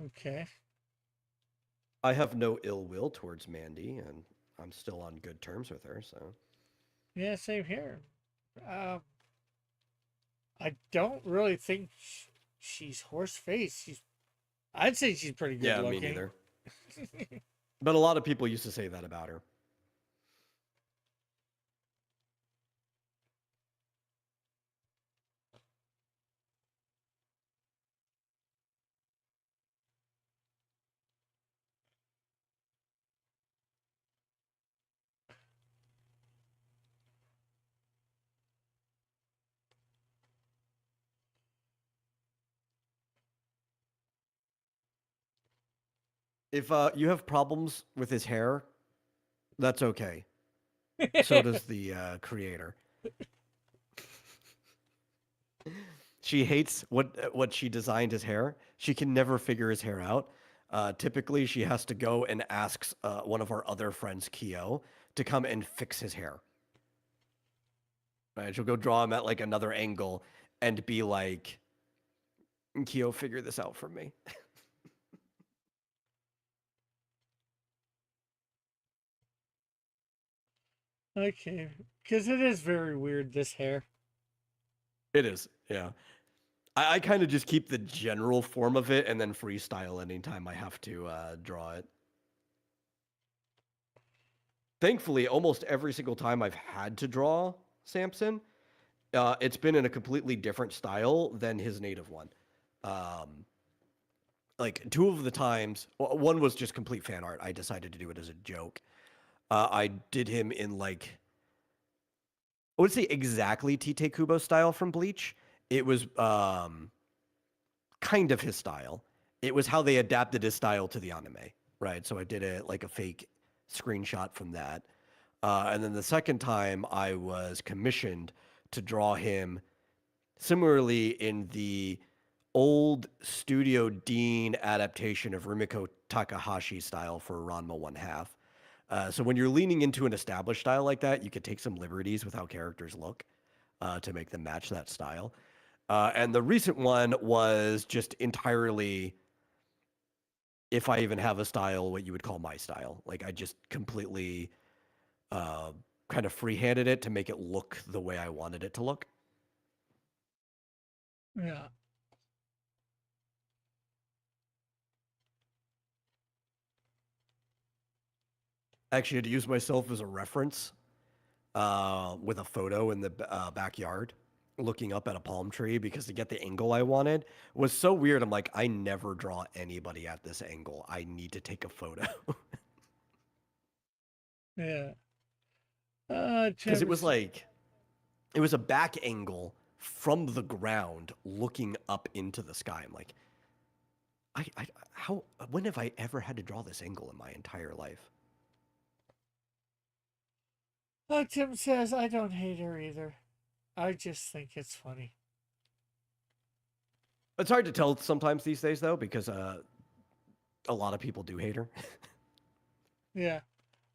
A: Okay.
B: I have no ill will towards Mandy, and I'm still on good terms with her. So
A: Yeah, same here. I don't really think she's horse faced. I'd say she's pretty good
B: yeah, me
A: looking.
B: neither. But a lot of people used to say that about her. If you have problems with his hair, that's okay. So does the creator. She hates what she designed his hair. She can never figure his hair out. Typically, she has to go and asks one of our other friends, Kyo, to come and fix his hair. Right? She'll go draw him at like another angle and be like, "Kyo, figure this out for me."
A: Okay, because it is very weird, this hair.
B: It is, yeah. I kind of just keep the general form of it and then freestyle anytime I have to draw it. Thankfully, almost every single time I've had to draw Samson, it's been in a completely different style than his native one. Um, like two of the times, one was just complete fan art. I decided to do it as a joke. I did him in like, I would say exactly Tite Kubo style from Bleach. It was kind of his style. It was how they adapted his style to the anime, right? So I did it like a fake screenshot from that. And then the second time I was commissioned to draw him similarly in the old Studio Dean adaptation of Rumiko Takahashi style for Ranma One Half. So when you're leaning into an established style like that, you could take some liberties with how characters look to make them match that style. And the recent one was just entirely, if I even have a style, what you would call my style. Like I just completely uh, kind of free-handed it to make it look the way I wanted it to look.
A: Yeah.
B: Actually, I had to use myself as a reference with a photo in the backyard looking up at a palm tree because to get the angle I wanted was so weird. I'm like, I never draw anybody at this angle. I need to take a photo.
A: Yeah.
B: Because it was
A: Travis.
B: like, it was a back angle from the ground looking up into the sky. I'm like, how, when have I ever had to draw this angle in my entire life?
A: Tim says, I don't hate her either. I just think it's funny.
B: It's hard to tell sometimes these days, though, because a lot of people do hate her.
A: Yeah.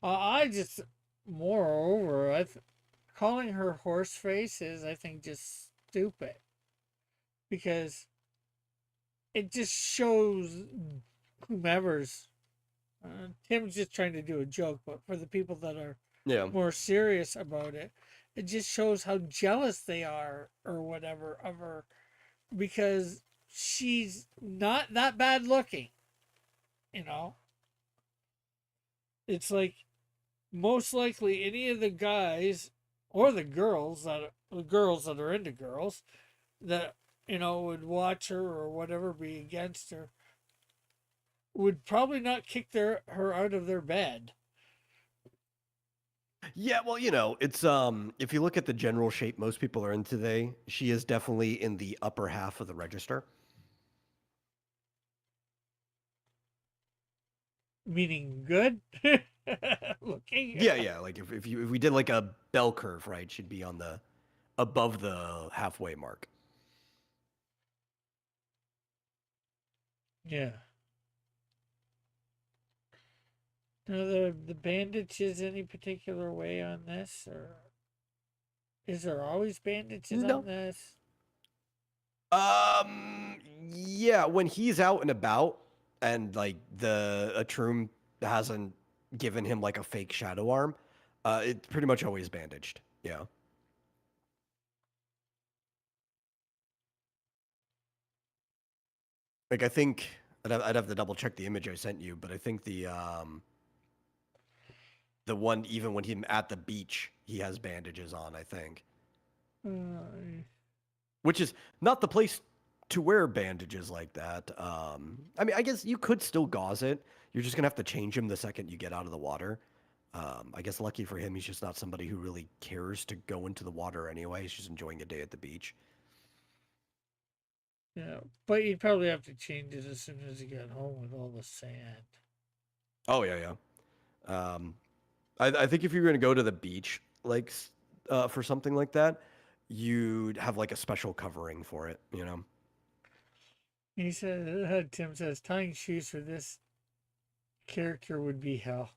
A: I just, moreover, calling her horse face is, I think, just stupid. Because it just shows whomever's. Tim's just trying to do a joke, but for the people that are
B: Yeah.
A: more serious about it, it just shows how jealous they are or whatever of her because she's not that bad looking, you know? It's like most likely any of the guys or the girls that are into girls that would watch her or whatever be against her would probably not kick her out of their bed.
B: Yeah, well, it's if you look at the general shape most people are in today, she is definitely in the upper half of the register.
A: Meaning good looking.
B: Yeah, yeah, like if we did like a bell curve, right, she'd be on the above the halfway mark.
A: Yeah. Now the bandages any particular way on this, or is there always bandages on
B: No.
A: this?
B: Yeah, when he's out and about and like the Atrum hasn't given him like a fake shadow arm, it's pretty much always bandaged. Yeah. Like I think I'd have to double check the image I sent you, but I think the one even when he's at the beach, he has bandages on, I think.
A: Uh,
B: Which is not the place to wear bandages like that. I mean, I guess you could still gauze it. You're just gonna have to change him the second you get out of the water. I guess lucky for him, he's just not somebody who really cares to go into the water anyway. He's just enjoying a day at the beach.
A: yeah, but you'd probably have to change it as soon as you got home with all the sand.
B: Oh yeah, yeah. I think if you're gonna go to the beach, like for something like that, you'd have like a special covering for it. You know,
A: He said, Tim says, tying shoes for this character would be hell.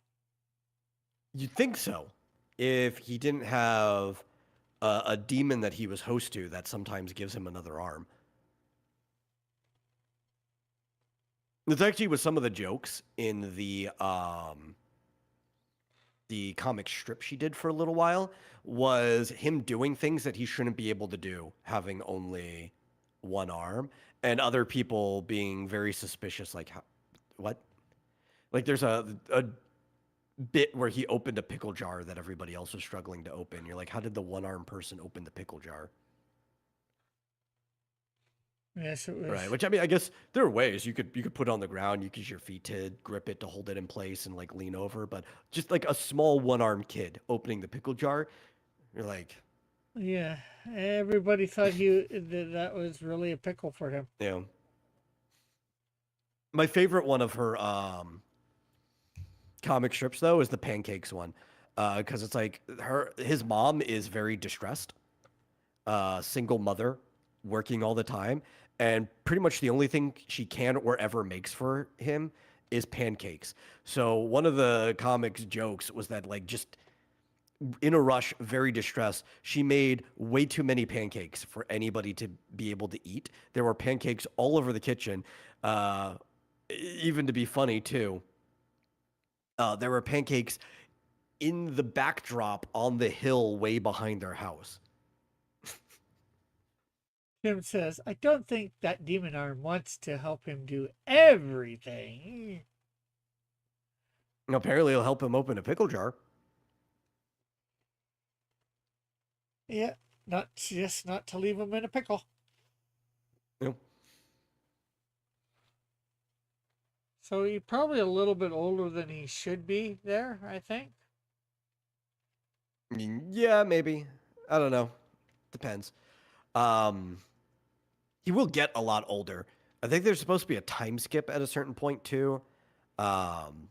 B: you'd think so if he didn't have a demon that he was host to that sometimes gives him another arm. It's actually with some of the jokes in the comic strip she did for a little while was him doing things that he shouldn't be able to do, having only one arm, and other people being very suspicious, like, what? Like, there's a bit where he opened a pickle jar that everybody else was struggling to open. You're like, how did the one armed person open the pickle jar?
A: Yes, it
B: Right.
A: was.
B: Which I mean, I guess there are ways you could put it on the ground. You could use your feet to grip it to hold it in place and like lean over. But just like a small one armed kid opening the pickle jar, you're like,
A: Yeah, everybody thought that was really a pickle for him.
B: you know. My favorite one of her comic strips though is the pancakes one, because it's like his mom is very distressed, single mother, working all the time, and pretty much the only thing she can or ever makes for him is pancakes. So one of the comics jokes was that like just in a rush, very distressed, she made way too many pancakes for anybody to be able to eat. There were pancakes all over the kitchen, uh, even to be funny too. There were pancakes in the backdrop on the hill way behind their house.
A: Tim says, I don't think that demon arm wants to help him do everything.
B: And apparently, it'll help him open a pickle jar.
A: Yeah, not to leave him in a pickle.
B: You know?
A: So he's probably a little bit older than he should be there, I think.
B: I mean, yeah, maybe. I don't know. Depends. Um, he will get a lot older. I think there's supposed to be a time skip at a certain point too. Um,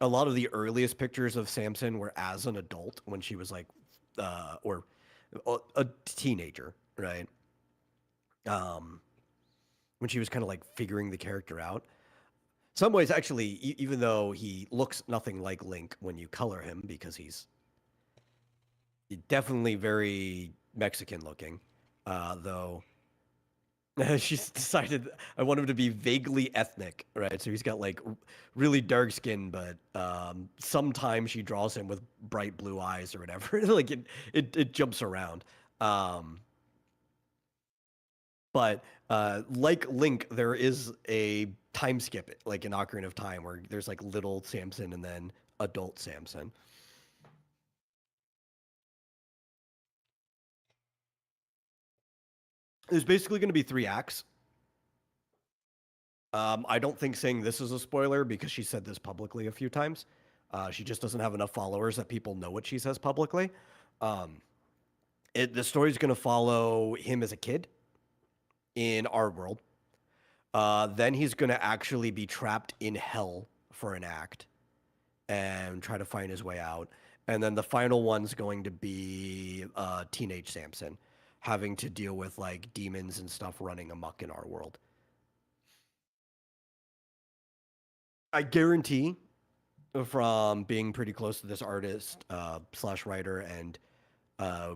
B: a lot of the earliest pictures of Samson were as an adult when she was like, or a teenager, right? Um, when she was kind of like figuring the character out. Some ways, actually, even though he looks nothing like Link when you color him, because he's definitely very Mexican looking, though. She's decided I want him to be vaguely ethnic, right? So he's got like really dark skin, but sometimes she draws him with bright blue eyes or whatever. Like it jumps around. Um, but like Link, there is a time skip, like in Ocarina of Time, where there's like little Samson and then adult Samson. There's basically going to be 3 acts. I don't think saying this is a spoiler because she said this publicly a few times. She just doesn't have enough followers that people know what she says publicly. Um, the story's going to follow him as a kid in our world. Then he's going to actually be trapped in hell for an act and try to find his way out. And then the final one's going to be teenage Samson having to deal with like demons and stuff running amok in our world. I guarantee from being pretty close to this artist slash writer and uh,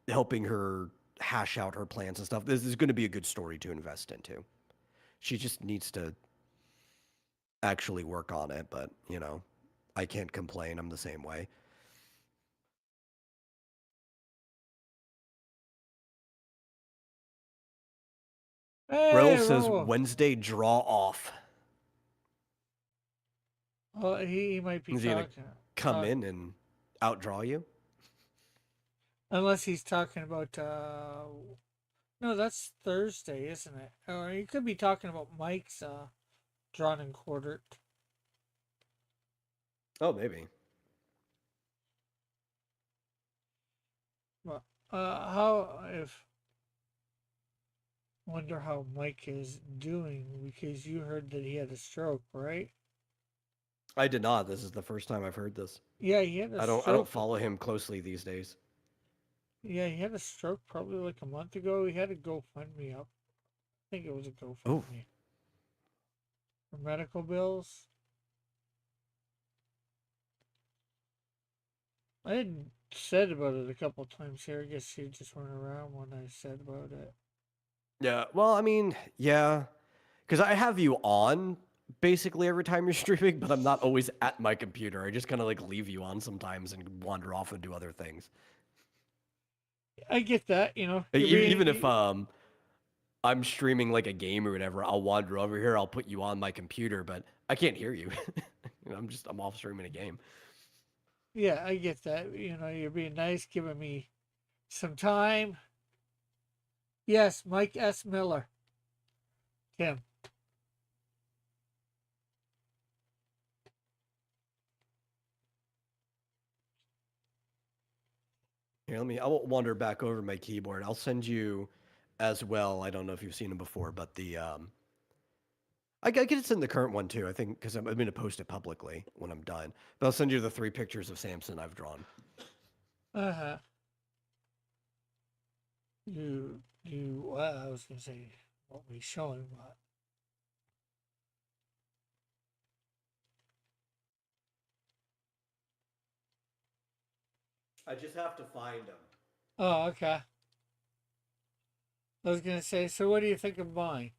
B: helping her hash out her plans and stuff, this is going to be a good story to invest into. She just needs to actually work on it, but you know, I can't complain. I'm the same way. Rel
A: Hey,
B: says
A: Raul.
B: Wednesday draw off.
A: Well, he might be
B: Is he gonna
A: talking.
B: come in and outdraw you?
A: Unless he's talking about. No, that's Thursday, isn't it? Or he could be talking about Mike's drawn and quartered.
B: Oh, maybe.
A: But how if wonder how Mike is doing because you heard that he had a stroke, right?
B: I did not. This is the first time I've heard this.
A: Yeah, he had a
B: I don't
A: stroke.
B: follow him closely these days.
A: Yeah, he had a stroke probably like a month ago. He had a GoFundMe up. I think it was a
B: Oh,
A: GoFundMe for medical bills. I had said about it a couple times here. I guess she just went around when I said about it.
B: yeah. Well, I mean, yeah, because I have you on basically every time you're streaming, but I'm not always at my computer. I just kind of like leave you on sometimes and wander off and do other things.
A: I get that, you know. You're
B: Even if
A: being,
B: I'm streaming like a game or whatever, I'll wander over here. I'll put you on my computer, but I can't hear you. I'm off streaming a game.
A: yeah, I get that. You know, you're being nice, giving me some time. Yes, Mike S. Miller. Tim.
B: Here, I'll wander back over my keyboard. I'll send you as well. I don't know if you've seen him before, but I guess it's in the current one too. I think because I'm going to post it publicly when I'm done. But I'll send you the 3 pictures of Samson I've drawn.
A: Uh huh. Well, I was gonna say what we showing, but
B: I just have to find them.
A: oh, okay. I was gonna say, so what do you think of mine?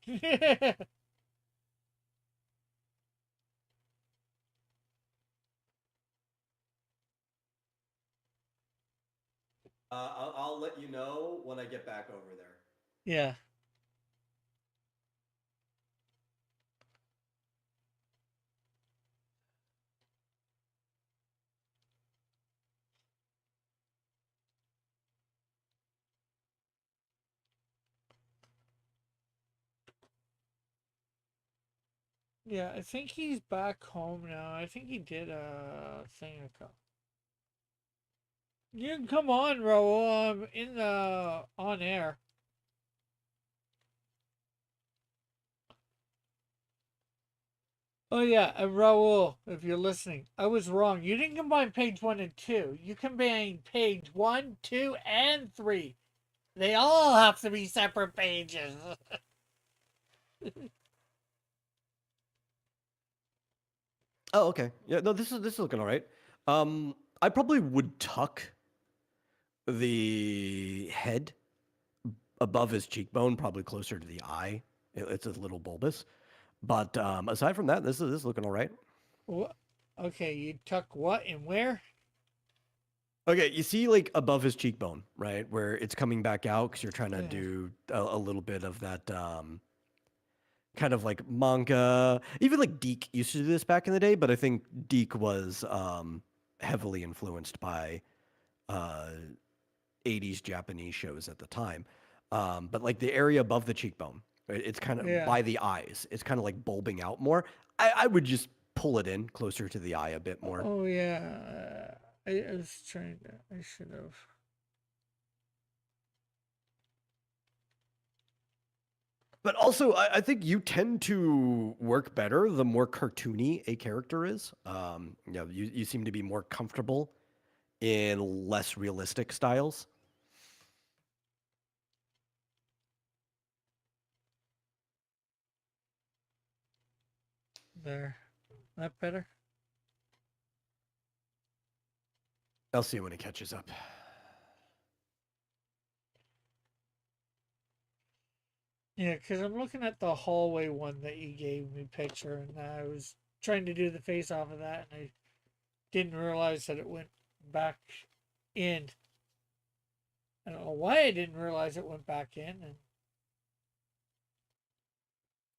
B: I'll let you know when I get back over there.
A: Yeah. Yeah, I think he's back home now. I think he did a thing. You can come on, Raul. I'm in the on air. Oh yeah, and Raul, if you're listening, I was wrong. You didn't combine page 1 and 2. You combined page 1, 2, and 3. They all have to be separate pages.
B: Oh, okay. Yeah, no, this is looking all right. I probably would tuck the head above his cheekbone, probably closer to the eye. It's a little bulbous, but aside from that, this is looking all right.
A: What? Okay, you tuck what and where?
B: Okay, you see like above his cheekbone, right, where it's coming back out because you're trying to
A: Yeah.
B: do a little bit of that kind of like manga. Even like Deke used to do this back in the day, but I think Deke was heavily influenced by uh, 80s Japanese shows at the time. But like the area above the cheekbone, right, it's kind of
A: Yeah.
B: by the eyes. It's kind of like bulbing out more. I would just pull it in closer to the eye a bit more.
A: Oh yeah. I was trying to. I should have.
B: But also, I think you tend to work better the more cartoony a character is. You seem to be more comfortable in less realistic styles.
A: There. That better?
B: I'll see when it catches up.
A: Yeah, because I'm looking at the hallway one that you gave me picture, and I was trying to do the face off of that, and I didn't realize that it went back in. I don't know why I didn't realize it went back in, and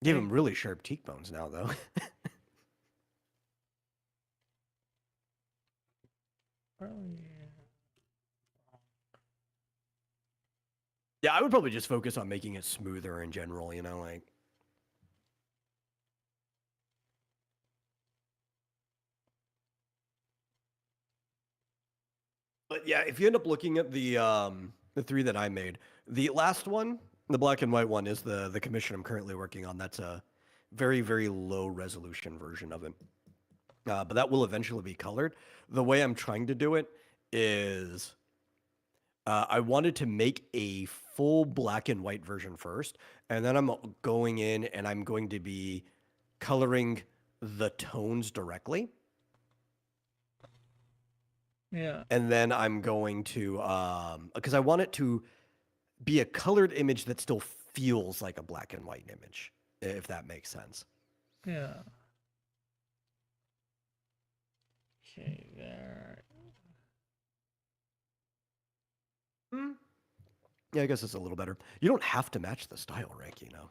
B: Give
A: I
B: him really sharp cheekbones now, though.
A: probably
B: Yeah, I would probably just focus on making it smoother in general, like. But yeah, if you end up looking at the 3 that I made, the last one, the black and white one, is the commission I'm currently working on. That's a very, very low resolution version of it. but that will eventually be colored. The way I'm trying to do it is I wanted to make a full black and white version first, and then I'm going in and I'm going to be coloring the tones directly.
A: Yeah.
B: And then I'm going to, because I want it to be a colored image that still feels like a black and white image, if that makes sense.
A: Yeah. Okay, there.
B: Hmm. Yeah, I guess it's a little better. You don't have to match the style, Rick, you know.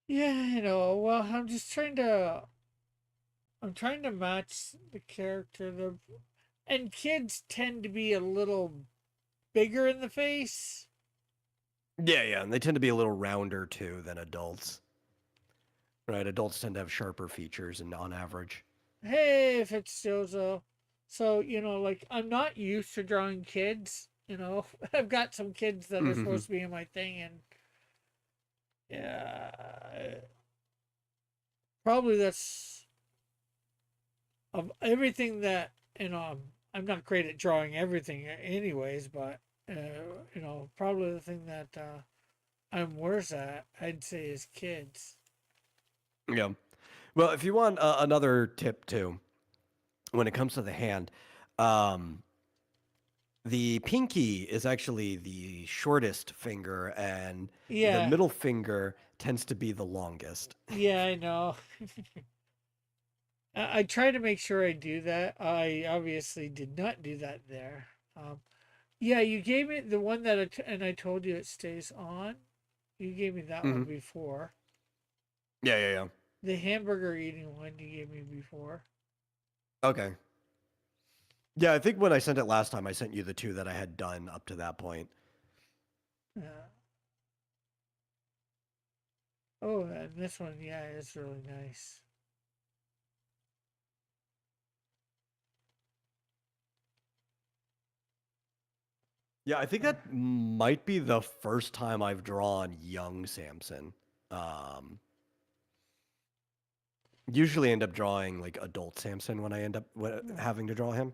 A: Yeah, well, I'm trying to match the character. And kids tend to be a little bigger in the face.
B: Yeah, and they tend to be a little rounder too than adults. Right, adults tend to have sharper features and on average.
A: Hey, if it's Jozo. So, like, I'm not used to drawing kids. I've got some kids that are
B: Mm-hmm.
A: supposed to be in my thing, and yeah, probably that's of everything that, I'm not great at drawing everything, anyways, but, probably the thing that I'm worse at, I'd say, is kids.
B: Yeah. Well, if you want another tip too, when it comes to the hand, um, the pinky is actually the shortest finger, and the
A: Yeah,
B: middle finger tends to be the longest.
A: yeah, I know. I try to make sure I do that. I obviously did not do that there. Um, yeah, you gave me the one that, and I told you it stays on. You gave me that one
B: Hmm.
A: before.
B: Yeah.
A: The hamburger eating one you gave me before.
B: Okay. Yeah, I think when I sent it last time, I sent you the two that I had done up to that point.
A: Yeah. Oh, and this one, yeah, is really nice.
B: Yeah, I think that might be the first time I've drawn young Samson. Um, Usually end up drawing like adult Samson when I end up having to draw him.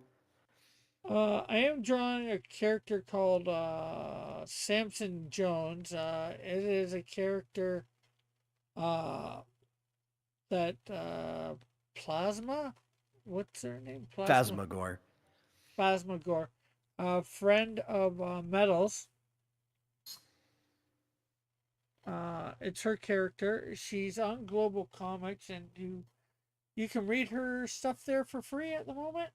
A: I am drawing a character called Samson Jones. It is a character uh, that Plasma. What's her name? Plasma.
B: Phasmagore.
A: Phasmagore. A friend of Metals. It's her character. She's on Global Comics, and you can read her stuff there for free at the moment.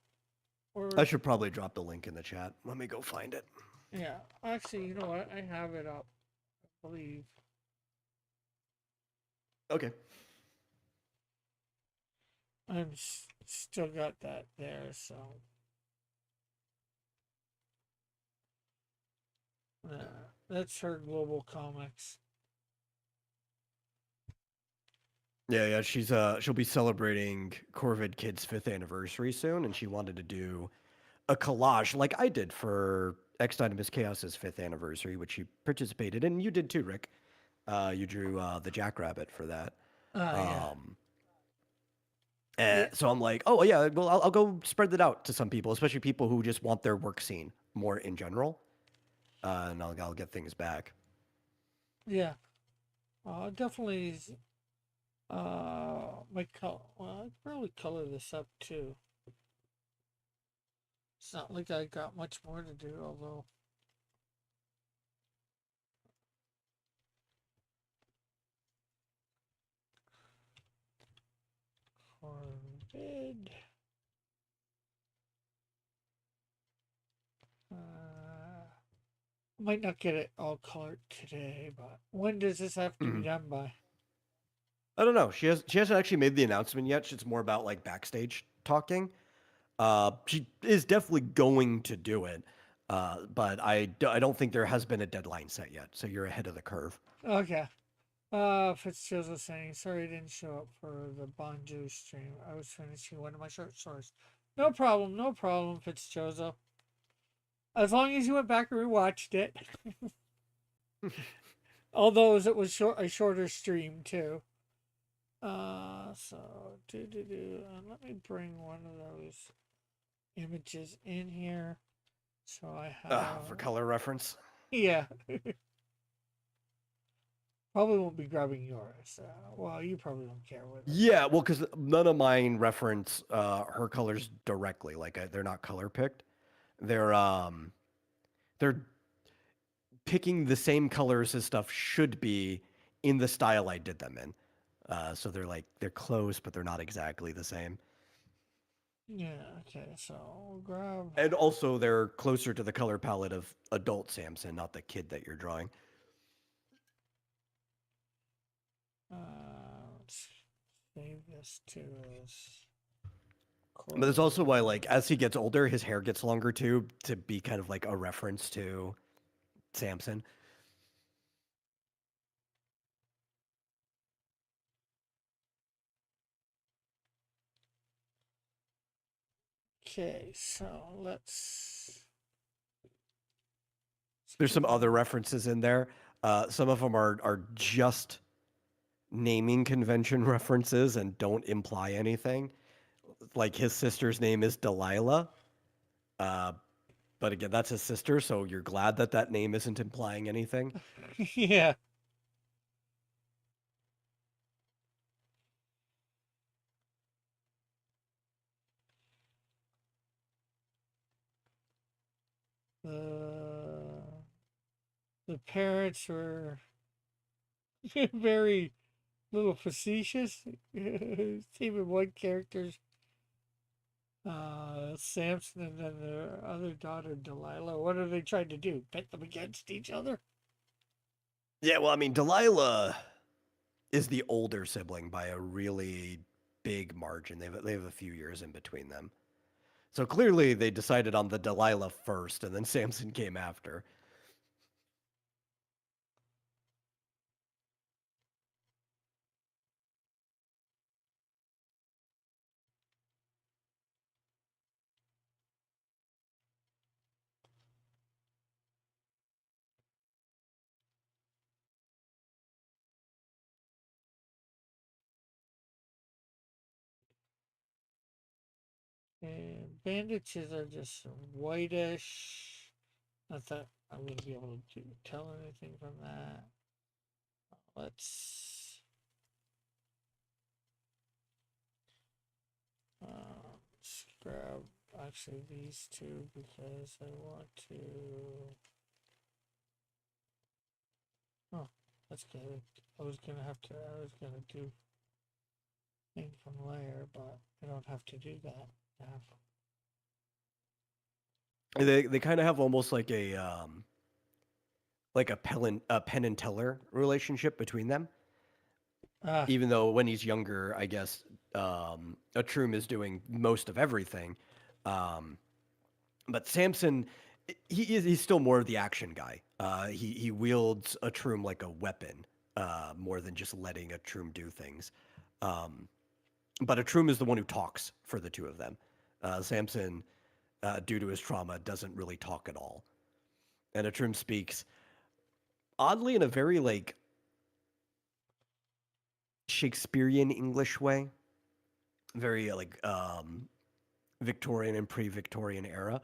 B: I
A: Or
B: should probably drop the link in the chat. Let me go find it.
A: yeah, actually, you know what? I have it up. I believe
B: Okay.
A: still got that there. So that's her Global Comics.
B: Yeah. She'll be celebrating Corvid Kids' 5th anniversary soon, and she wanted to do a collage like I did for X Dynamis Chaos's 5th anniversary, which she participated in. You did too, Rick. You drew the Jackrabbit for that.
A: Yeah,
B: Um,
A: yeah,
B: so I'm like, oh yeah, well I'll go spread that out to some people, especially people who just want their work seen more in general, and I'll get things back.
A: yeah. Definitely. My color. Well, I probably color this up too. It's not like I got much more to do, although. Forbid. Might not get it all colored today, but when does this have to be
B: Hmm.
A: done by?
B: I don't know. She hasn't actually made the announcement yet. It's more about like backstage talking. She is definitely going to do it, but I don't think there has been a deadline set yet. So you're ahead of the curve.
A: Okay. Fitzgerald was saying, sorry I didn't show up for the Bonju stream. I was finishing one of my short stories. No problem, no problem, Fitzgerald. As long as you went back and rewatched it. Although it was a shorter stream too. So let me bring one of those images in here. So I have,
B: For color reference.
A: yeah. Probably won't be grabbing yours. Well, you probably don't care what.
B: Yeah, well, because none of mine reference her colors directly. Like they're not color picked. They're picking the same colors as stuff should be in the style I did them in. So they're close, but they're not exactly the same.
A: Yeah. Okay. So we'll grab.
B: And also, they're closer to the color palette of adult Samson, not the kid that you're drawing.
A: Let's save this to as.
B: But there's also why, like, as he gets older, his hair gets longer too, to be kind of like a reference to Samson.
A: Okay, so let's.
B: There's some other references in there. Some of them are just naming convention references and don't imply anything. Like his sister's name is Delilah. But again, that's his sister, so you're glad that that name isn't implying anything.
A: Yeah. The parents were very little facetious. Even one character's Samson and then their other daughter Delilah. What are they trying to do? Pit them against each other?
B: Yeah, well, I mean, Delilah is the older sibling by a really big margin. They have a few years in between them. So clearly they decided on the Delilah first, and then Samson came after.
A: And bandages are just whitish. Not that I'm going to be able to tell anything from that. Let's grab actually these two because I want to. Oh, that's good. I was gonna do thing from layer, but I don't have to do that now.
B: They kind of have almost like a Penn and Teller relationship between them.
A: Ah,
B: Even though when he's younger, I guess Atrum is doing most of everything. Um, but Samson, he's still more of the action guy. He wields Atrum like a weapon, more than just letting Atrum do things. Um, but Atrum is the one who talks for the two of them. Samson, due to his trauma, doesn't really talk at all, and Atrum speaks oddly in a very like Shakespearean English way, very like Victorian and pre-Victorian era.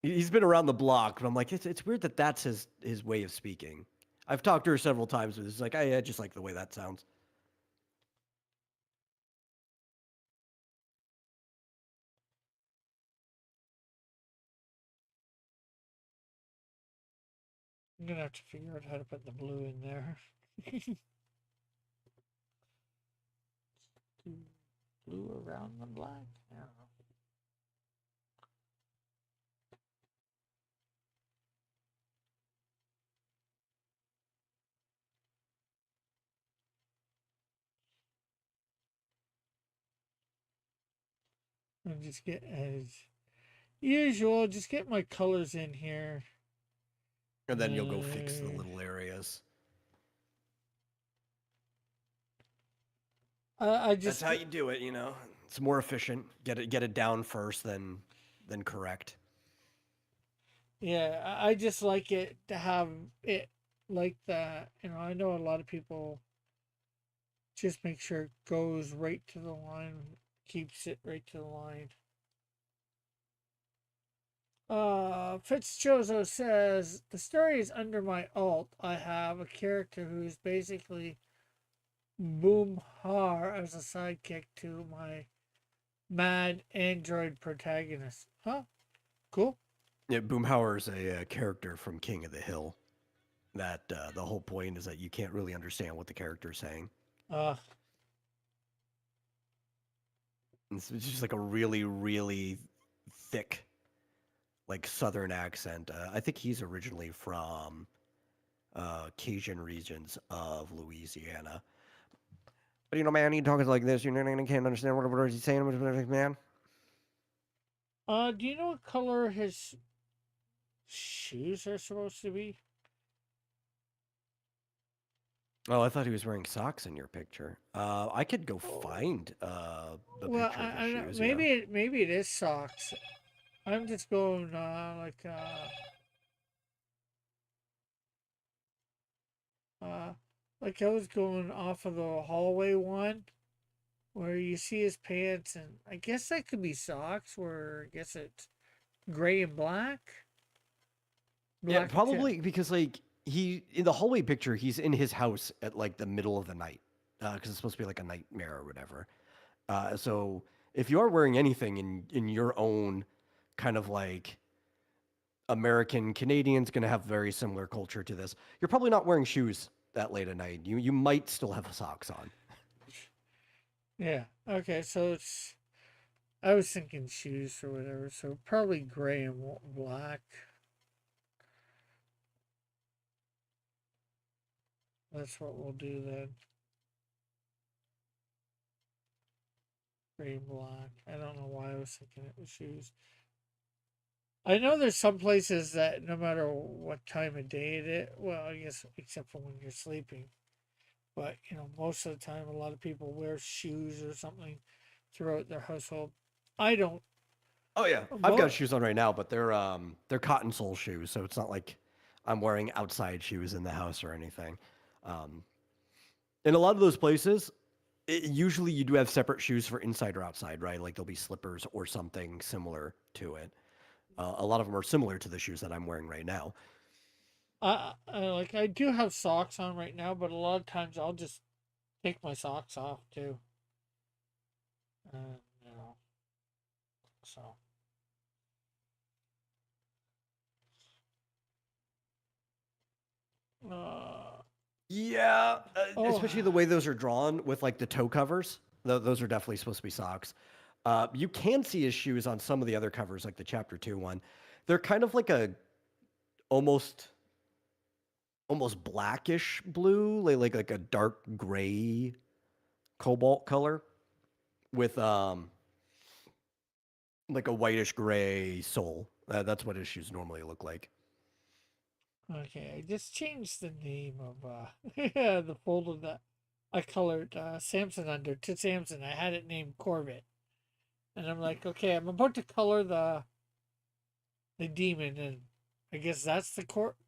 B: He's been around the block, but I'm like, it's weird that that's his way of speaking. I've talked to her several times, but it's like I just like the way that sounds.
A: I'm gonna have to figure out how to put the blue in there. Blue around the black. I don't know. And just get as usual. Just get my colors in here.
B: And then you'll go fix the little areas.
A: I just.
B: That's how you do it, you know. It's more efficient. Get it down first, then correct.
A: Yeah, I just like it to have it like that. I know a lot of people just make sure it goes right to the line, keeps it right to the line. Fitzchozo says the story is under my alt. I have a character who's basically Boomhar as a sidekick to my mad android protagonist. Huh? Cool.
B: Yeah, Boomhauer's a character from King of the Hill. That the whole point is that you can't really understand what the character's saying.
A: Uh,
B: It's just like a really, really thick, like Southern accent. I think he's originally from Cajun regions of Louisiana. But man, he talks like this. You can't understand what he's saying, man.
A: do you know what color his shoes are supposed to be?
B: Oh, I thought he was wearing socks in your picture. I could go find the
A: Well,
B: picture of his
A: I
B: shoes. Yeah.
A: maybe it is socks. I'm just going uh like I was going off of the hallway one where you see his pants, and I guess that could be socks. Where I guess it's gray and black.
B: Yeah,
A: Black
B: probably because like he in the hallway picture, he's in his house at like the middle of the night because it's supposed to be like a nightmare or whatever. So if you are wearing anything in your own kind of like American Canadian's going to have very similar culture to this, you're probably not wearing shoes that late at night. You might still have socks on.
A: Yeah. Okay. So it's. I was thinking shoes or whatever. So probably gray and black. That's what we'll do then. Gray and black. I don't know why I was thinking it was shoes. I know there's some places that no matter what time of day it is, well, I guess except for when you're sleeping, but most of the time, a lot of people wear shoes or something throughout their household. I don't.
B: Oh yeah, I've got
A: Mo-
B: shoes on right now, but they're cotton sole shoes, so it's not like I'm wearing outside shoes in the house or anything. Um, in a lot of those places, usually you do have separate shoes for inside or outside, right? Like there'll be slippers or something similar to it. A lot of them are similar to the shoes that I'm wearing right now.
A: I do have socks on right now, but a lot of times I'll just take my socks off too. You know, so. Uh,
B: Yeah,
A: oh,
B: especially the way those are drawn with like the toe covers. Those are definitely supposed to be socks. You can see his shoes on some of the other covers, like the chapter 2 one. They're kind of like a almost almost blackish blue, like a dark gray cobalt color with like a whitish gray sole. That's what his shoes normally look like.
A: okay. I just changed the name of the folder that I colored Samson under to Samson. I had it named Corvette, and I'm like, okay, I'm about to color the demon, and I guess that's the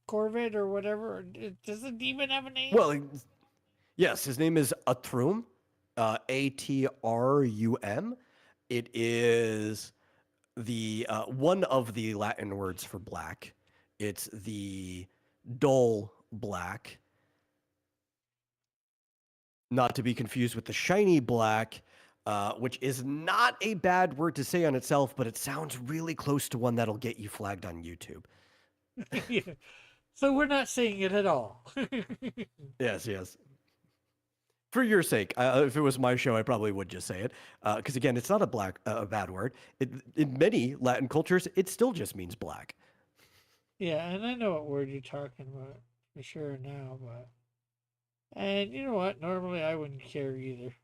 A: Corvette or whatever. Does the demon have a name?
B: Well, yes, his name is Atrum, Atrum. It is the one of the Latin words for black. It's the dull black, not to be confused with the shiny black, which is not a bad word to say on itself, but it sounds really close to one that'll get you flagged on YouTube.
A: Yeah. So we're not saying it at all.
B: Yes, yes. For your sake, if it was my show, I probably would just say it, because again, it's not a bad word. In many Latin cultures, it still just means black.
A: Yeah, and I know what word you're talking about for sure now, but and you know what? Normally I wouldn't care either.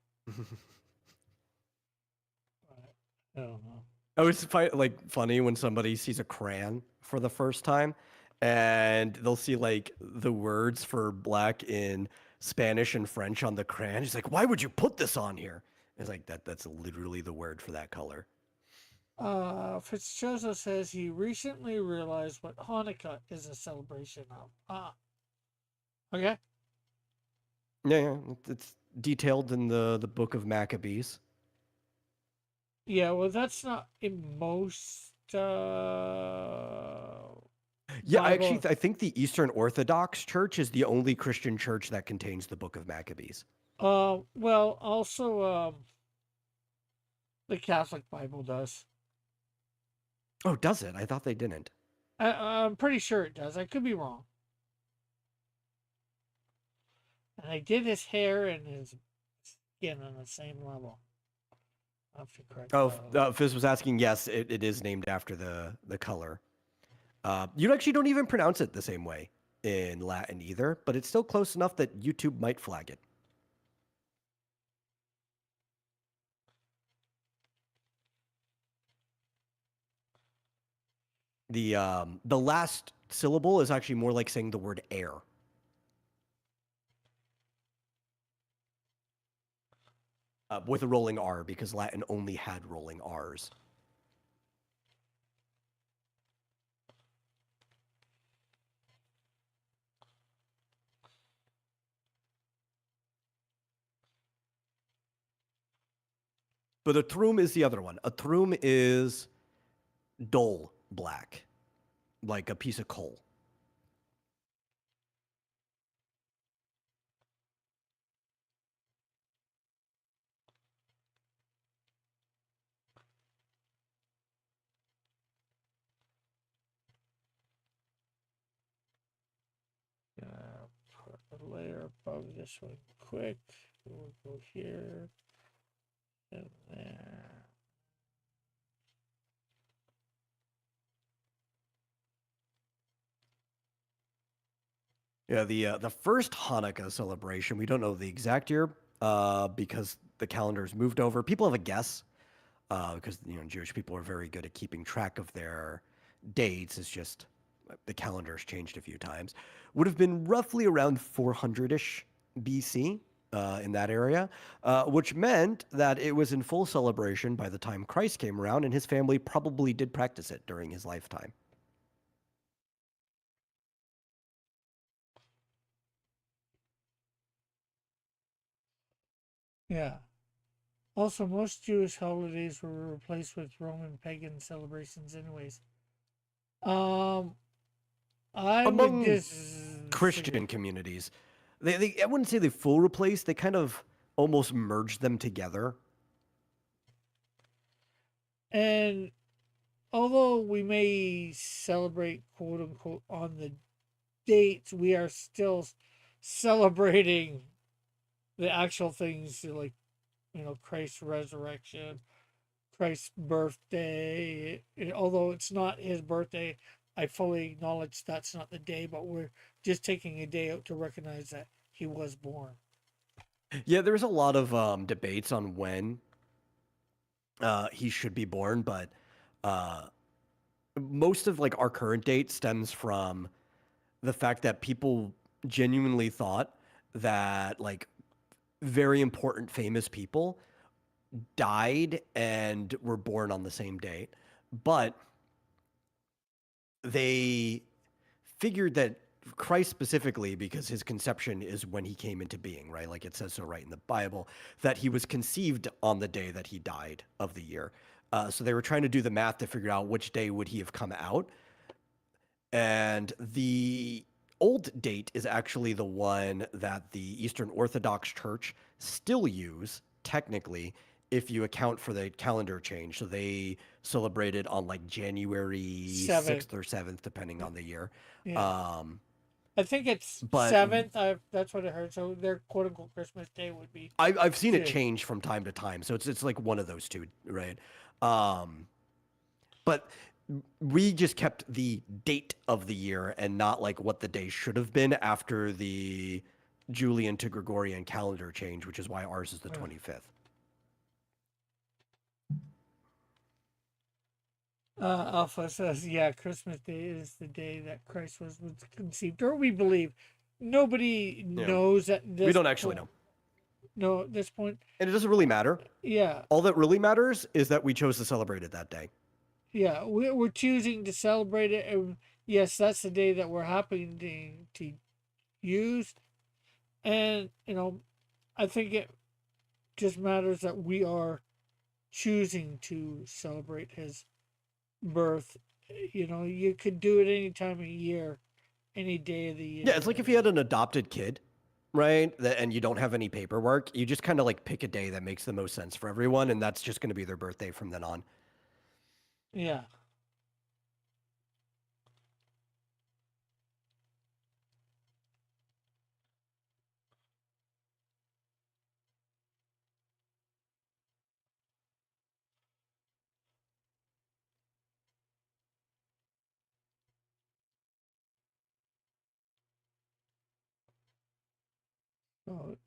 A: But I don't know.
B: I always find like funny when somebody sees a crayon for the first time, and they'll see like the words for black in Spanish and French on the crayon. He's like, "Why would you put this on here?" It's like that's literally the word for that color.
A: Fitzchozo says he recently realized what Hanukkah is a celebration of. Ah, Okay.
B: Yeah, yeah. It's detailed in the book of Maccabees.
A: Yeah, well, that's not in most
B: Yeah, I actually
A: Bible.
B: I think the Eastern Orthodox Church is the only Christian church that contains the book of Maccabees.
A: Well, also, the Catholic Bible does.
B: Oh, does it? I thought they didn't.
A: I'm pretty sure it does. I could be wrong. And I did his hair and his skin on the same level. I have to correct
B: Oh,
A: that.
B: Fizz was asking. Yes, it is named after the color. You actually don't even pronounce it the same way in Latin either, but it's still close enough that YouTube might flag it. The last syllable is actually more like saying the word air. With a rolling R because Latin only had rolling R's. But a thrum is the other one. A thrum is dull black, like a piece of coal.
A: Put a layer above this one quick. We'll go here and there.
B: Yeah, the first Hanukkah celebration, we don't know the exact year because the calendar's moved over. People have a guess because Jewish people are very good at keeping track of their dates. It's just the calendar's changed a few times. Would have been roughly around 400-ish BC in that area, which meant that it was in full celebration by the time Christ came around, and his family probably did practice it during his lifetime.
A: Yeah. Also, most Jewish holidays were replaced with Roman pagan celebrations, anyways. Um, I would
B: Among
A: disagree.
B: Christian communities, I wouldn't say they full replace. They kind of almost merged them together.
A: And although we may celebrate quote unquote on the dates, we are still celebrating the actual things like, Christ's resurrection, Christ's birthday. Although it's not his birthday, I fully acknowledge that's not the day, but we're just taking a day out to recognize that he was born.
B: Yeah, there's a lot of debates on when he should be born, but uh, most of like our current date stems from the fact that people genuinely thought that like very important famous people died and were born on the same date, but they figured that Christ specifically, because his conception is when he came into being, right? Like it says so right in the Bible, that he was conceived on the day that he died of the year. So they were trying to do the math to figure out which day would he have come out. And the old date is actually the one that the Eastern Orthodox Church still use, technically, if you account for the calendar change. So they celebrated on like January
A: 7th.
B: 6th or 7th, depending on the year.
A: Yeah.
B: Um,
A: I think it's
B: but
A: 7th. That's what I heard. So their quote unquote Christmas day would be
B: I've seen it
A: 5th.
B: change from time to time. So it's like one of those two, right? Um, but we just kept the date of the year and not like what the day should have been after the Julian to Gregorian calendar change, which is why ours is the 25th.
A: Alpha says, yeah, Christmas Day is the day that Christ was conceived, or we believe. Nobody
B: Yeah.
A: knows at
B: We
A: this
B: don't actually
A: point.
B: know.
A: No, at this point.
B: And it doesn't really matter.
A: Yeah,
B: All that really matters is that we chose to celebrate it that day.
A: yeah, we're choosing to celebrate it. And yes, that's the day that we're happening to use. And, I think it just matters that we are choosing to celebrate his birth. You could do it any time of year, any day of the
B: Yeah, it's like
A: year.
B: if you had an adopted kid, right? And you don't have any paperwork, you just kind of like pick a day that makes the most sense for everyone, and that's just going to be their birthday from then on.
A: Yeah. So,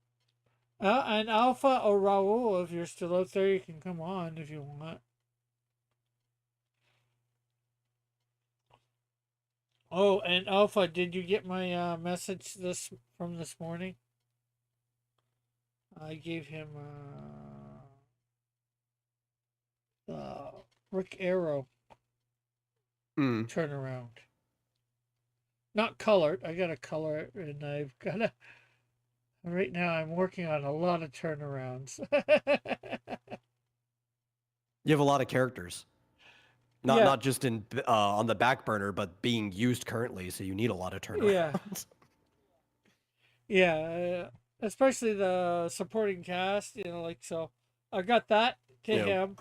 A: and Alpha or Raul, if you're still out there, you can come on if you want. Oh, and Alpha, did you get my message this morning? I gave him Rick Arrow
B: Mm.
A: turnaround. Not colored. I got to color it, and I've got to. Right now, I'm working on a lot of turnarounds.
B: You have a lot of characters, not
A: Yeah,
B: not just in on the back burner, but being used currently. So you need a lot of
A: yeah,
B: turnarounds.
A: yeah. Especially the supporting cast, like so. I got that to
B: you know,
A: him.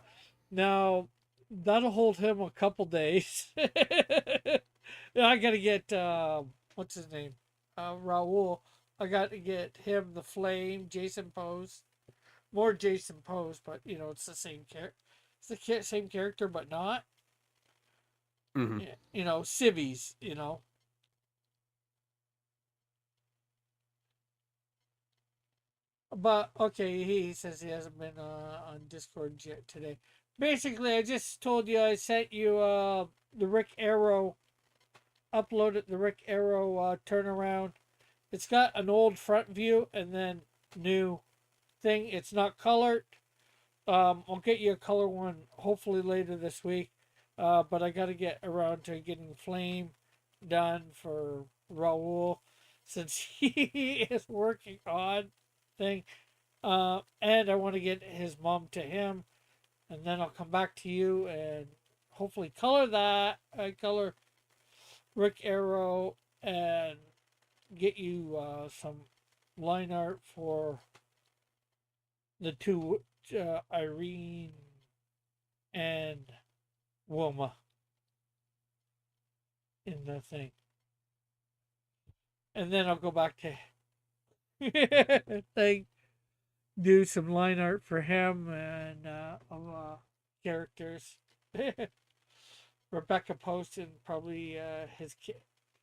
A: Now that'll hold him a couple days. Yeah, I gotta get what's his name, Raul. I got to get him the Flame, Jason Pose, more Jason Pose, but it's the same character. It's the same character, but not.
B: hmm
A: Civvies. But okay, he says he hasn't been on Discord yet today. Basically, I just told you I sent you the Rick Arrow uploaded the Rick Arrow turnaround. It's got an old front view and then new thing. It's not colored. I'll get you a color one hopefully later this week. But I got to get around to getting Flame done for Raul since he is working on thing. And I want to get his mom to him, and then I'll come back to you and hopefully color that. I color Rick Arrow and get you some line art for the two Irene and Wilma in the thing. And then I'll go back to thing, do some line art for him and of characters. Rebecca posted probably his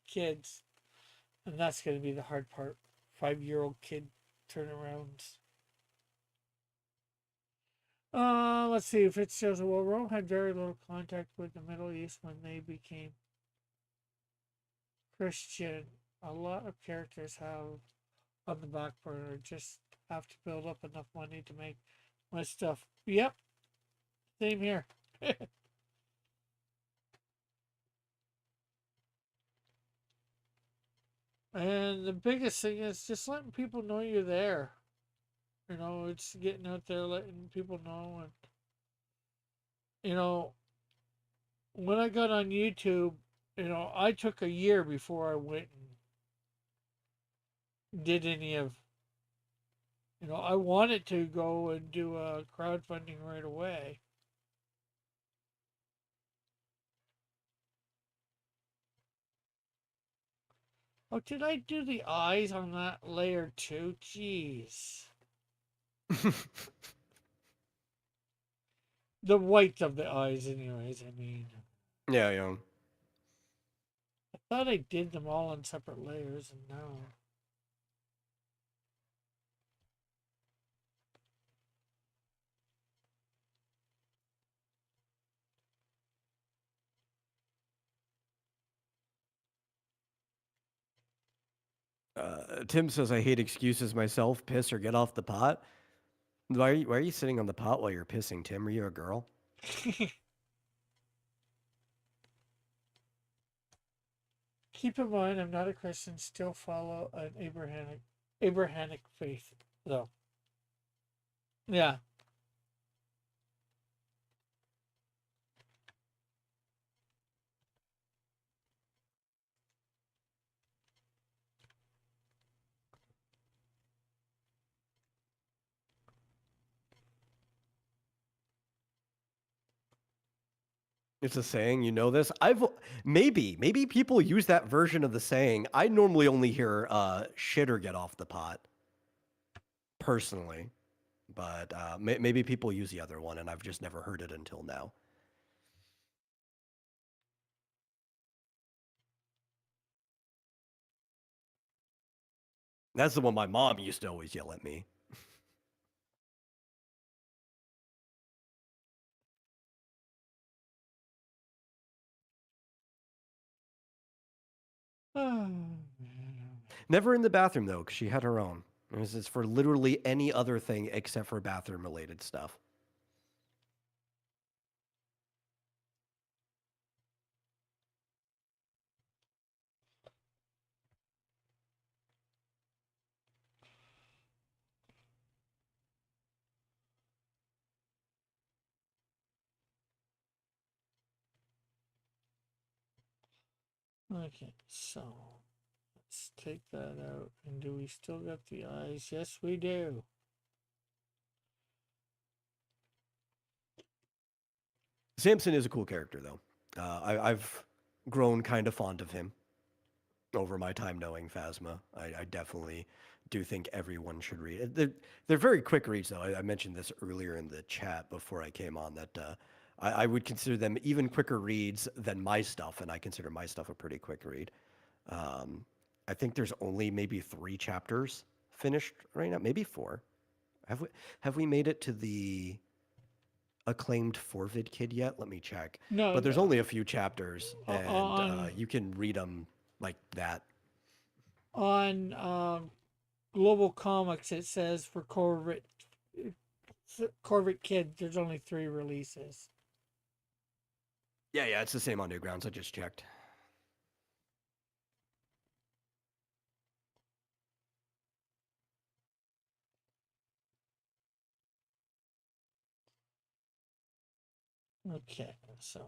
A: kids, and that's going to be the hard part. 5-year-old kid turnarounds. Let's see if it shows. Well, Rome had very little contact with the Middle East when they became Christian. A lot of characters have on the back burner. Just have to build up enough money to make my stuff. Yep, same here. And the biggest thing is just letting people know you're there. It's getting out there, letting people know. And, you know, when I got on YouTube, I took a year before I went and did any of, I wanted to go and do a crowdfunding right away. Oh, did I do the eyes on that layer too? Jeez. The white of the eyes, anyways, I mean.
B: yeah, yeah.
A: I thought I did them all on separate layers, and no.
B: Tim says I hate excuses myself. Piss or get off the pot. Why are you sitting on the pot while you're pissing, Tim? Are you a girl?
A: Keep in mind, I'm not a Christian, still follow an Abrahamic Abrahamic faith, though. Yeah.
B: It's a saying, you know this. Maybe people use that version of the saying. I normally only hear shit or get off the pot personally, but maybe people use the other one, and I've just never heard it until now. That's the one my mom used to always yell at me. Never in the bathroom though, because she had her own. This is for literally any other thing except for bathroom related stuff.
A: Okay, so let's take that out. And do we still got the eyes? Yes, we do.
B: Samson is a cool character though. I've grown kind of fond of him over my time knowing Phasma. I definitely do think everyone should read it. They're very quick reads, though. I mentioned this earlier in the chat before I came on that I would consider them even quicker reads than my stuff, and I consider my stuff a pretty quick read. Um, I think there's only maybe 3 chapters finished right now, maybe 4. Have we made it to the acclaimed Forvid Kid yet? Let me check.
A: No,
B: But there's only a few chapters, and
A: on
B: you can read them like that.
A: on Global Comics it says for Corvette Kid there's only 3 releases.
B: Yeah, it's the same on Newgrounds. I just checked.
A: Okay, so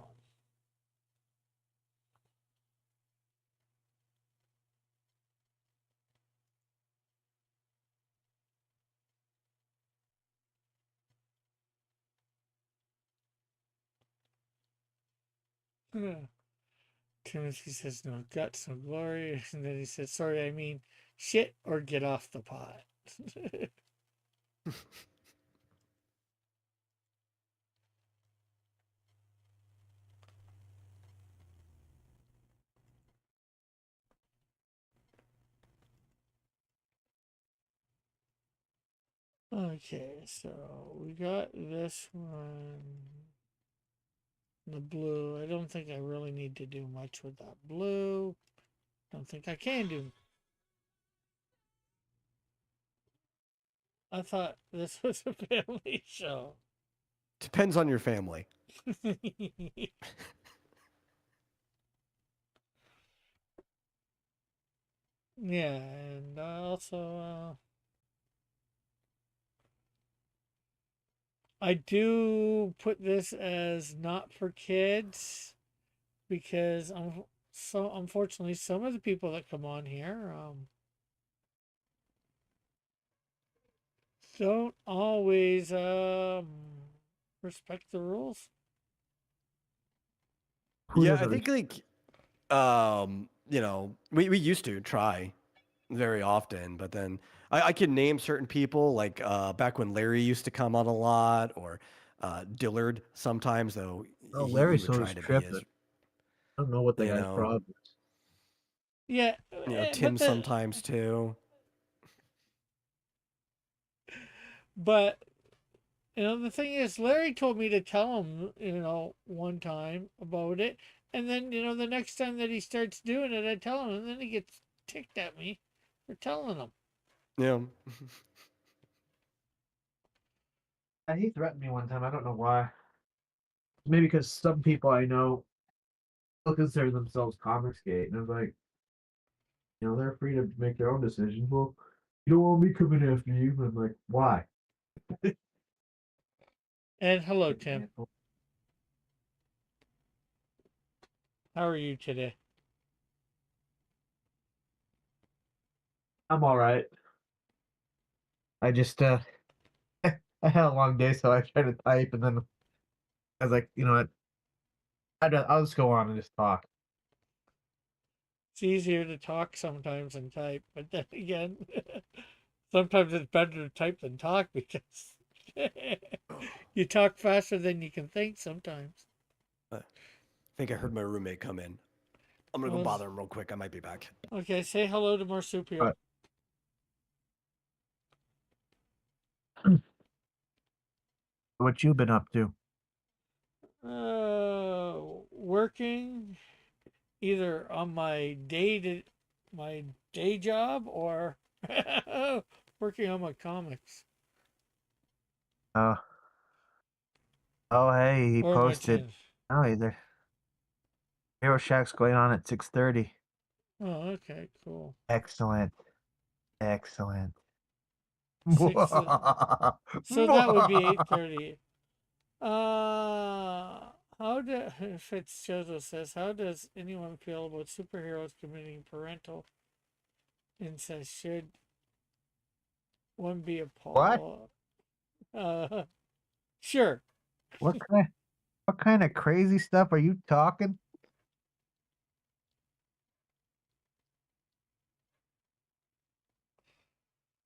A: Timothy says no guts, no glory, and then he says, "Sorry, I mean shit or get off the pot." Okay, so we got this one, the blue. I don't think I really need to do much with that blue. Don't think I can do. I thought this was a family show.
B: Depends on your family.
A: Yeah, and also I do put this as not for kids because so unfortunately some of the people that come on here don't always respect the rules.
B: Yeah, I think like we used to try very often, but then I can name certain people like back when Larry used to come on a lot, or Dillard sometimes, though
C: Oh,
B: he
C: Larry's
B: would try
C: always
B: to be
C: tripping.
B: as
C: I don't know what the
B: you
C: guy's
B: know
C: problem is.
A: Yeah,
B: Tim sometimes too.
A: but the thing is, Larry told me to tell him, one time about it, and then the next time that he starts doing it, I tell him, and then he gets ticked at me for telling him.
B: Yeah.
C: He threatened me one time. I don't know why. Maybe because some people I know still consider themselves Comicsgate, and I was like, they're free to make their own decisions. Well, You don't want me coming after you. I'm like, why?
A: And hello, Tim. How are you today?
C: I'm all right. I just I had a long day, so I tried to type, and then I was like, you know what? I'll just go on and just talk.
A: It's easier to talk sometimes than type, but then again, sometimes it's better to type than talk because you talk faster than you can think sometimes.
B: I think I heard my roommate come in. I'm gonna go
A: Well,
B: bother him real quick. I might be back.
A: okay, say hello to Marsupio.
C: But what you been up to?
A: Working either on my day job or working on my comics
C: Uh oh, hey, he
A: or my
C: posted.
A: tin.
C: Oh, either Hero Shack's going on at 6:30.
A: Oh, okay, cool.
C: Excellent, excellent.
A: Six. So that would be 8:30. How do Fitzgerald says, how does anyone feel about superheroes committing parental incest? Should one be
C: What?
A: appalled? Uh, sure.
C: What kind of crazy stuff are you talking?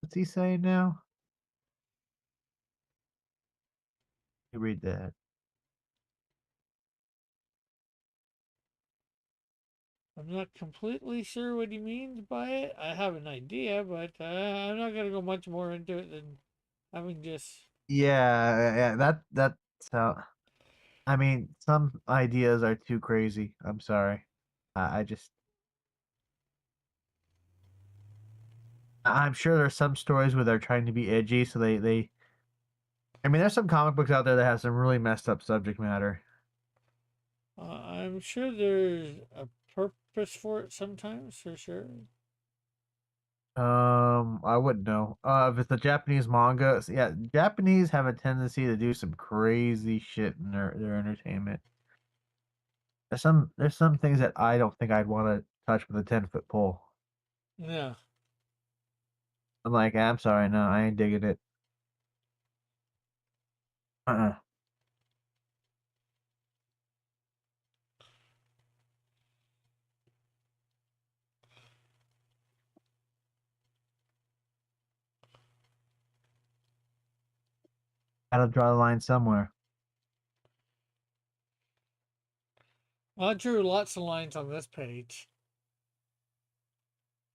C: What's he saying now? You read that.
A: I'm not completely sure what he means by it. I have an idea, but I'm not gonna go much more into it than having just.
C: Yeah, that's how. I mean, some ideas are too crazy. I'm sorry. I just, I'm sure there's some stories where they're trying to be edgy, so they. I mean, there's some comic books out there that have some really messed up subject matter.
A: I'm sure there's a purpose for it sometimes, for sure.
C: I wouldn't know. If it's a Japanese manga, yeah, Japanese have a tendency to do some crazy shit in their entertainment. There's some things that I don't think I'd want to touch with a 10-foot pole.
A: Yeah.
C: I'm like, I'm sorry, no, I ain't digging it. Uh-uh. Gotta draw the line somewhere.
A: I drew lots of lines on this page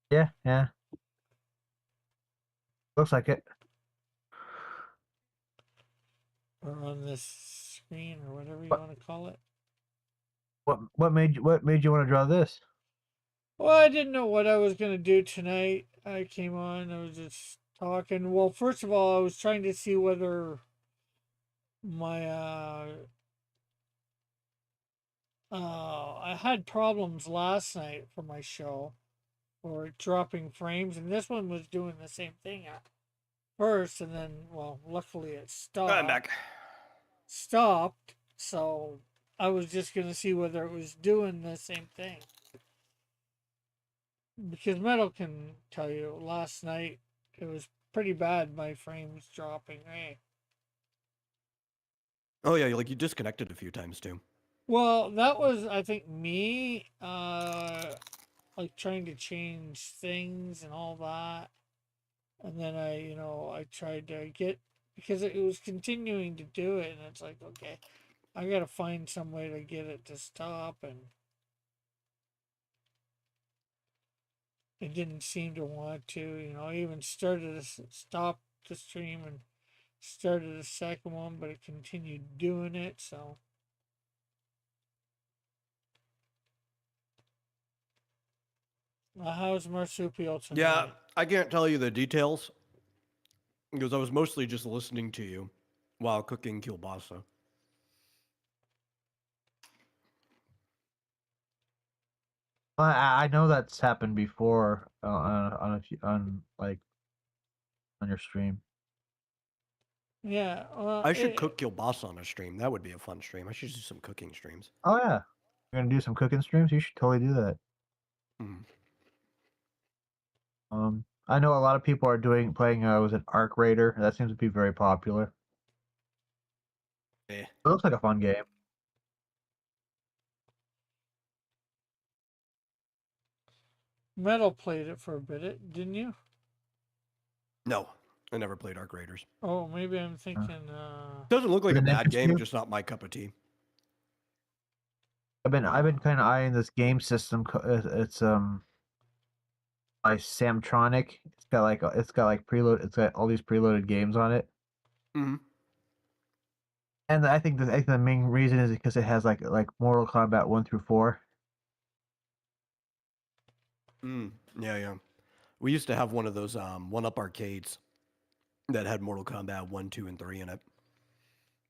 C: Yeah, yeah. Looks like it.
A: or on this screen or whatever you
C: What
A: want to call it.
C: what made you want to draw this?
A: Well, I didn't know what I was gonna do tonight. I came on, I was just talking. Well, first of all, I was trying to see whether my I had problems last night for my show or dropping frames, and this one was doing the same thing at first, and then well, luckily it
B: I'm back.
A: stopped. So I was just gonna see whether it was doing the same thing because Metal can tell you last night it was pretty bad. My frames dropping. Hey,
B: Oh yeah, like you disconnected a few times too.
A: well, that was I think me like trying to change things and all that. And then I tried to get because it was continuing to do it, and it's like, okay, I gotta find some way to get it to stop, and it didn't seem to want to. I even started to stop the stream and started a second one, but it continued doing it. So, how's Marsupial
B: Yeah,
A: tonight?
B: I can't tell you the details because I was mostly just listening to you while cooking kielbasa.
C: I know that's happened before on a few on like on your stream.
A: Yeah.
B: I should cook Kill Boss on a stream. That would be a fun stream. I should do some cooking streams.
C: Oh yeah, you're gonna do some cooking streams. You should totally do that.
B: Mm.
C: I know a lot of people are playing. Was it Arc Raider? That seems to be very popular.
B: Eh.
C: It looks like a fun game.
A: Metal played it for a bit, didn't you?
B: No, I never played Arc Raiders.
A: Oh, maybe I'm thinking.
B: Doesn't look like a
C: Didn't
B: bad
C: interest
B: game,
C: you?
B: just not my cup of tea.
C: I've been kind of eyeing this game system. It's by Samtronic. It's got like preload. It's got all these preloaded games on it.
B: Mm-hmm.
C: And I think the main reason is because it has like Mortal Kombat 1 through 4.
B: Yeah. We used to have one of those one-up arcades that had Mortal Kombat 1, 2, and 3 in it,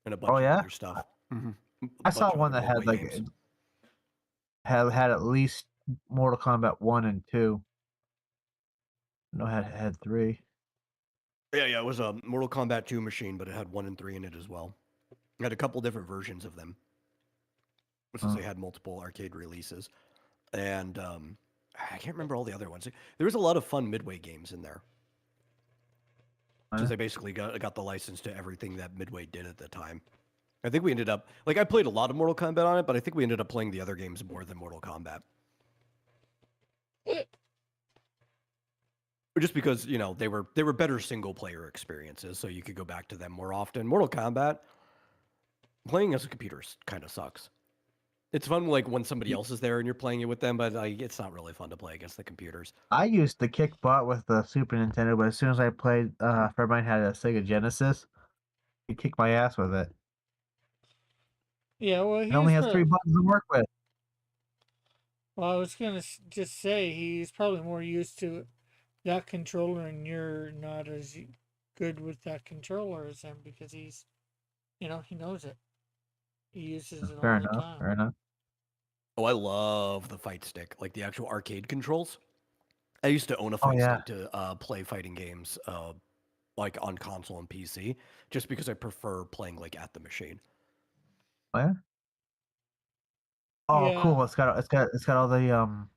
B: and a bunch
C: Oh
B: of
C: yeah,
B: other stuff. Mm-hmm.
C: I saw one that had like had at least Mortal Kombat 1 and 2. No, had 3.
B: Yeah. It was a Mortal Kombat 2 machine, but it had 1 and 3 in it as well. It had a couple different versions of them, since they had multiple arcade releases, and I can't remember all the other ones. There was a lot of fun Midway games in there, because they basically got the license to everything that Midway did at the time. I think we ended up I played a lot of Mortal Kombat on it, but I think we ended up playing the other games more than Mortal Kombat. Just because they were better single player experiences, so you could go back to them more often. Mortal Kombat, playing as a computer kind of sucks. It's fun when somebody else is there and you're playing it with them, but it's not really fun to play against the computers.
C: I used to kick butt with the Super Nintendo, but as soon as I played, a friend of mine had a Sega Genesis. He kicked my ass with it.
A: Yeah, well,
C: it only has 3 buttons to work with.
A: Well, I was gonna just say he's probably more used to that controller, and you're not as good with that controller as him because he's, he knows it. He uses it all the time.
C: Fair enough.
B: Oh, I love the fight stick, like the actual arcade controls. I used to own a fight stick to play fighting games, like on console and PC, just because I prefer playing at the machine.
C: Oh yeah. Oh, cool! It's got all the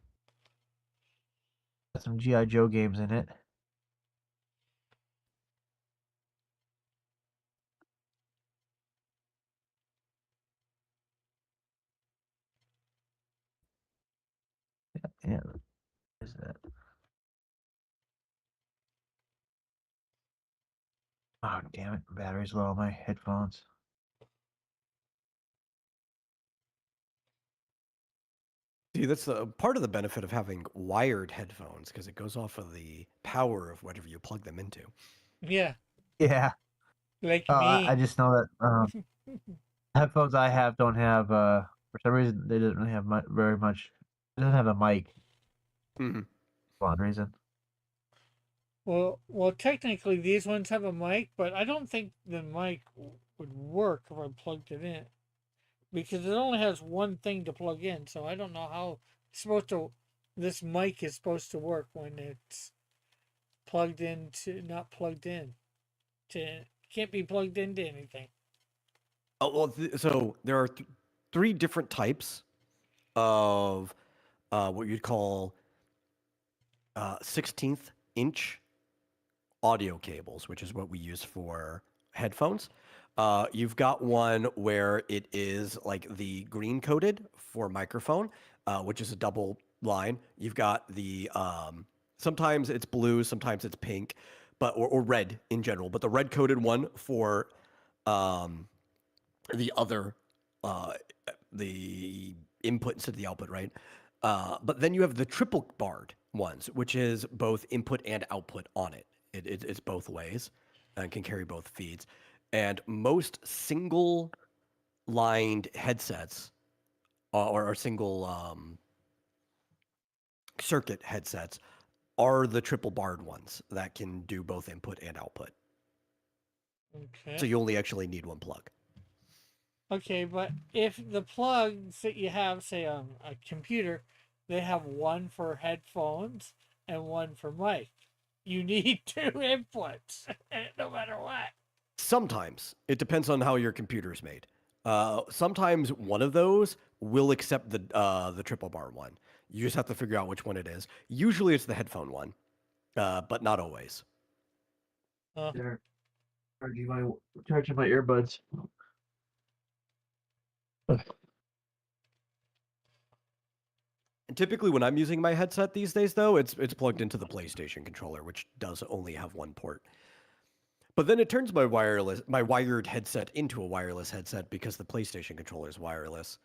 C: got some G.I. Joe games in it. Yeah. What is that? Oh damn it! Battery's low on my headphones.
B: See, that's the part of the benefit of having wired headphones, because it goes off of the power of whatever you plug them into.
A: Yeah.
C: Yeah.
A: Like me.
C: I just know that headphones I have don't have for some reason they didn't really have very much. It doesn't have a mic.
B: Mm-hmm.
C: For one reason.
A: Well, technically these ones have a mic, but I don't think the mic would work if I plugged it in, because it only has one thing to plug in. So I don't know how it's supposed to. This mic is supposed to work when it's plugged into, not plugged in. Can't be plugged into anything.
B: Oh well, so there are 3 different types of what you'd call 16th inch audio cables, which is what we use for headphones. You've got one where it is like the green coated for microphone, which is a double line. You've got the sometimes it's blue, sometimes it's pink, but or red in general. But the red coated one for the other the input instead of the output, right? But then you have the triple barred ones, which is both input and output on it. It's both ways and can carry both feeds. And most single lined headsets or single circuit headsets are the triple barred ones that can do both input and output.
A: Okay.
B: So you only actually need one plug.
A: Okay, but if the plugs that you have, say on a computer, they have one for headphones and one for mic, you need 2 inputs, no matter what.
B: Sometimes it depends on how your computer is made. Sometimes one of those will accept the triple bar one. You just have to figure out which one it is. Usually it's the headphone one, but not always.
C: There. Charging my earbuds.
B: And typically, when I'm using my headset these days, though, it's plugged into the PlayStation controller, which does only have one port. But then it turns my wired headset into a wireless headset because the PlayStation controller is wireless.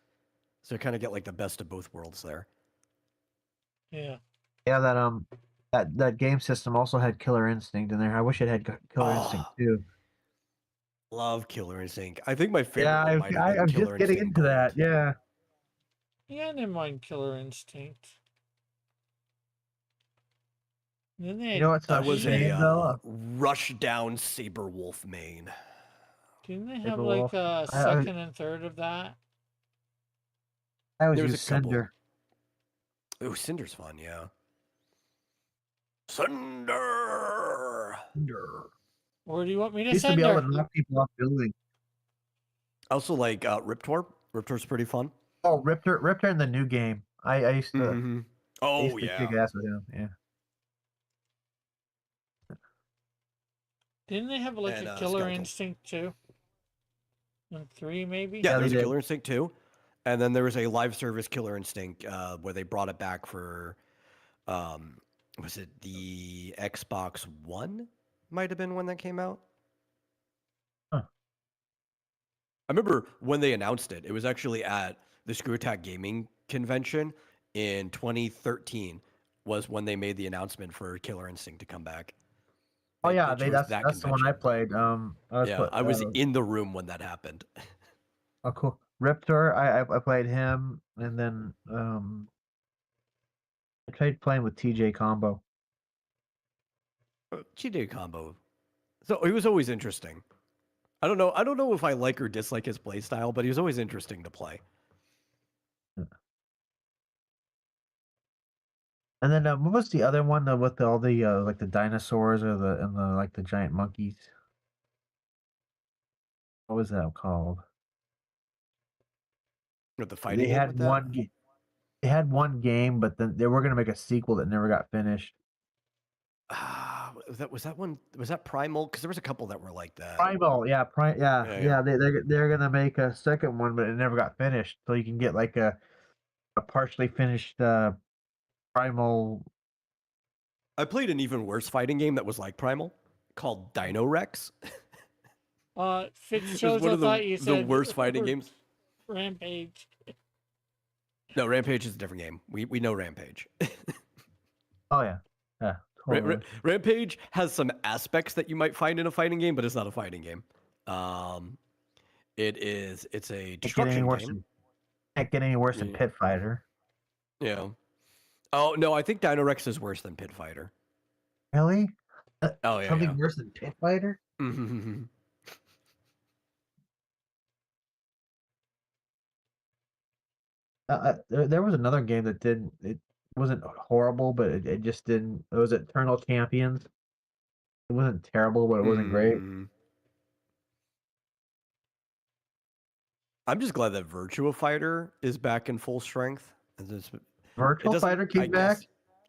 B: So I kind of get like the best of both worlds there.
A: Yeah.
C: Yeah, that game system also had Killer Instinct in there. I wish it had Killer Instinct too.
B: Love Killer Instinct. I think my favorite
C: Yeah,
B: one might have been
C: I'm
B: Killer
C: just getting
B: Instinct
C: into that.
B: Gold.
C: Yeah.
A: Yeah, I didn't mind Killer Instinct. Then they
C: You know what's
B: That
C: a
B: was
C: shame
B: a
C: though?
B: rush down Saber Wolf main.
A: didn't they have
C: Saberwolf.
A: like a second and third of that?
C: I always
B: There was
C: use
B: a couple.
C: Cinder.
B: Oh, Cinder's fun, yeah. Cinder.
A: Where do you want me to
C: Used to
A: send
C: be able
A: her?
C: to knock people off buildings.
B: I also like Riptor. Riptor's pretty fun.
C: Oh, Riptor in the new game. I used to.
B: Mm-hmm.
C: I
B: Oh
C: used to
B: yeah.
C: kick ass with him. Yeah.
A: Didn't they have like
B: And,
A: a Killer
B: Skeletal.
A: Instinct too? And 3 maybe?
B: Yeah,
C: Yeah,
B: there's
C: they
B: a
C: did.
B: Killer Instinct 2. And then there was a live service Killer Instinct where they brought it back for, was it the Xbox One? Might have been when that came out.
C: Huh.
B: I remember when they announced it. It was actually at the Screw Attack Gaming Convention in 2013 was when they made the announcement for Killer Instinct to come back.
C: Oh
B: They
C: yeah,
B: chose
C: that's
B: that
C: the one I
B: convention.
C: played.
B: I was in the room when that happened.
C: Oh cool. Riptor, I played him, and then I tried playing with TJ Combo.
B: GD combo. So he was always interesting. I don't know if I like or dislike his play style, but he was always interesting to play.
C: And then what was the other one with all the like the dinosaurs or the giant monkeys? What was that called?
B: With the fighting
C: They
B: game
C: had
B: with that?
C: one. They had one game, but then they were gonna make a sequel that never got finished.
B: Was that Primal? Because there was a couple that were like that.
C: Primal, yeah,
B: Yeah.
C: They're gonna make a second one, but it never got finished. So you can get like a partially finished Primal.
B: I played an even worse fighting game that was like Primal called Dino Rex.
A: Fitz
B: It was
A: chose
B: one
A: I
B: of
A: thought you
B: the
A: said
B: worst fighting games.
A: Rampage.
B: No, Rampage is a different game. We know Rampage.
C: Oh yeah, totally.
B: Rampage has some aspects that you might find in a fighting game, but it's not a fighting game. It's a destruction game.
C: Can't get any worse than
B: Yeah.
C: Pit Fighter.
B: Yeah. Oh no, I think Dino Rex is worse than Pit Fighter.
C: Really?
B: Oh yeah.
C: Something worse than Pit Fighter?
B: Mhm.
C: There was another game that it wasn't horrible, but it just didn't. It was Eternal Champions. It wasn't terrible, but it wasn't great.
B: Mhm. I'm just glad that Virtua Fighter is back in full strength.
C: Virtual Fighter came back.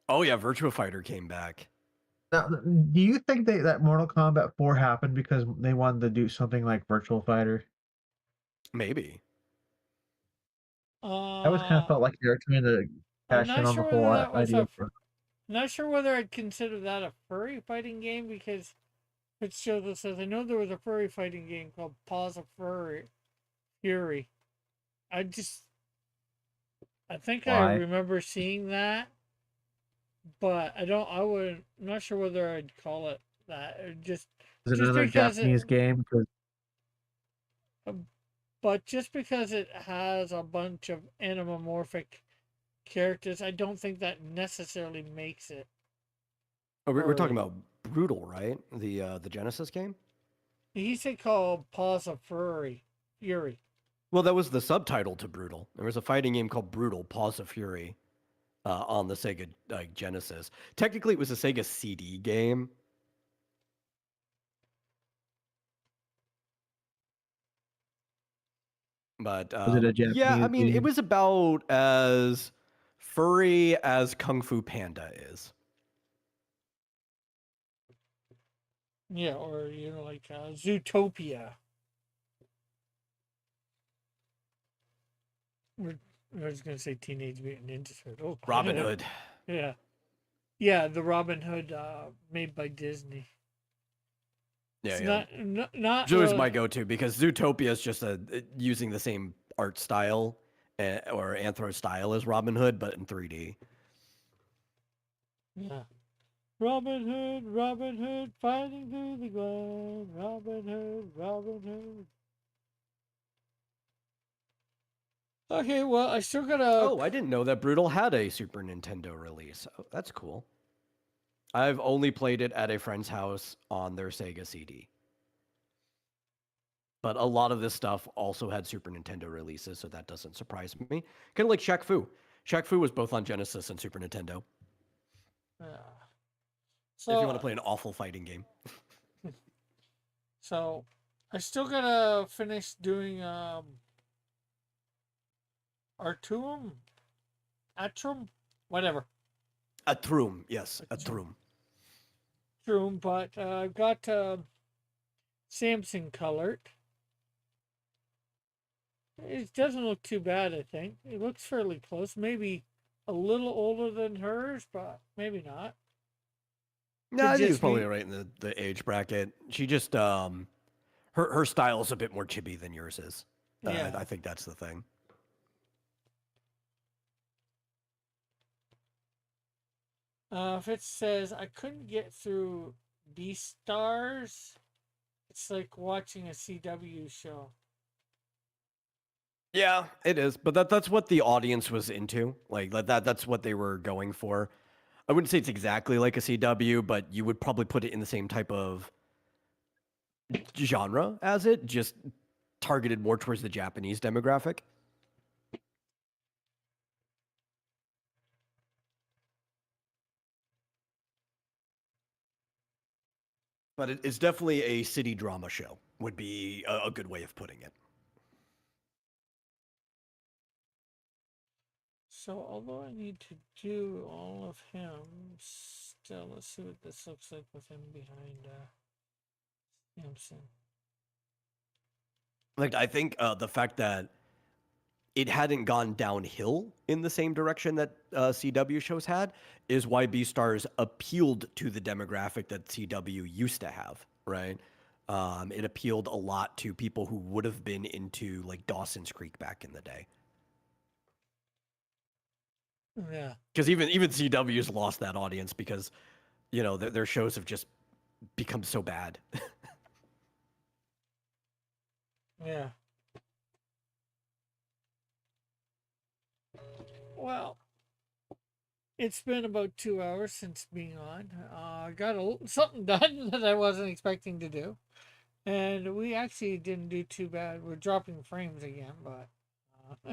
B: Oh yeah, Virtua Fighter came back.
C: Now, do you think that Mortal Kombat 4 happened because they wanted to do something like Virtual Fighter?
B: Maybe.
C: I always kind of felt like they were trying to
A: I'm
C: cash in
A: not
C: on the
A: sure
C: whole
A: whether that was
C: idea.
A: not sure whether I'd consider that a furry fighting game because Fitzgerald says I know there was a furry fighting game called Paws of Fury. I think I
C: Why?
A: remember seeing that, but I'm not sure whether I'd call it that.
C: Is it
A: just
C: another
A: because
C: Japanese game?
A: But just because it has a bunch of animomorphic characters, I don't think that necessarily makes it.
B: Oh, we're talking
A: furry.
B: about Brutal, right? The Genesis game.
A: He said called Paws of Fury.
B: Well, that was the subtitle to Brutal. There was a fighting game called Brutal: Paws of Fury, on the Sega Genesis. Technically, it was a Sega CD game. But
C: Was it a
B: yeah, I
C: Japanese
B: mean, it
C: game?
B: was about as furry as Kung Fu Panda is.
A: Yeah, or like Zootopia. I was gonna say Teenage Mutant Ninja Turtle.
B: Robin Hood.
A: Yeah, yeah, the Robin Hood made by Disney.
B: Yeah,
A: It's
B: yeah.
A: not
B: It's always
A: really.
B: my go-to because Zootopia is just using the same art style or anthro style as Robin Hood, but in 3D.
A: Yeah. Robin Hood, fighting through the glen. Robin Hood, Robin Hood. Okay, well, I still gotta.
B: Oh, I didn't know that Brutal had a Super Nintendo release. Oh, that's cool. I've only played it at a friend's house on their Sega CD. But a lot of this stuff also had Super Nintendo releases, so that doesn't surprise me. Kind of like Shaq Fu. Shaq Fu was both on Genesis and Super Nintendo.
A: Yeah.
B: If you want
A: So,
B: to play an awful fighting game.
A: so I still gotta finish doing Artuum, Atrum, whatever.
B: Atrum, yes, Atrum.
A: Atrum, but I've got Samson colored. It doesn't look too bad, I think. It looks fairly close. Maybe a little older than hers, but maybe not.
B: No, I think it's
A: just
B: probably
A: me.
B: right in the age bracket. She just her style is a bit more chibi than yours is.
A: Yeah.
B: I think that's the thing.
A: If it says I couldn't get through Beastars, it's like watching a CW show.
B: Yeah, it is. But that's what the audience was into. Like that's what they were going for. I wouldn't say it's exactly like a CW, but you would probably put it in the same type of genre as it, just targeted more towards the Japanese demographic. But it's definitely a city drama show, would be a good way of putting it.
A: So, although I need to do all of him, still, let's see what this looks like with him behind Samson.
B: Like, I think the fact that it hadn't gone downhill in the same direction that CW shows had is why Beastars appealed to the demographic that CW used to have, right? It appealed a lot to people who would have been into like Dawson's Creek back in the day.
A: Yeah.
B: Because even CW's lost that audience because, their shows have just become so bad.
A: Yeah. Well, it's been about 2 hours since being on. I got something done that I wasn't expecting to do. And we actually didn't do too bad. We're dropping frames again, but.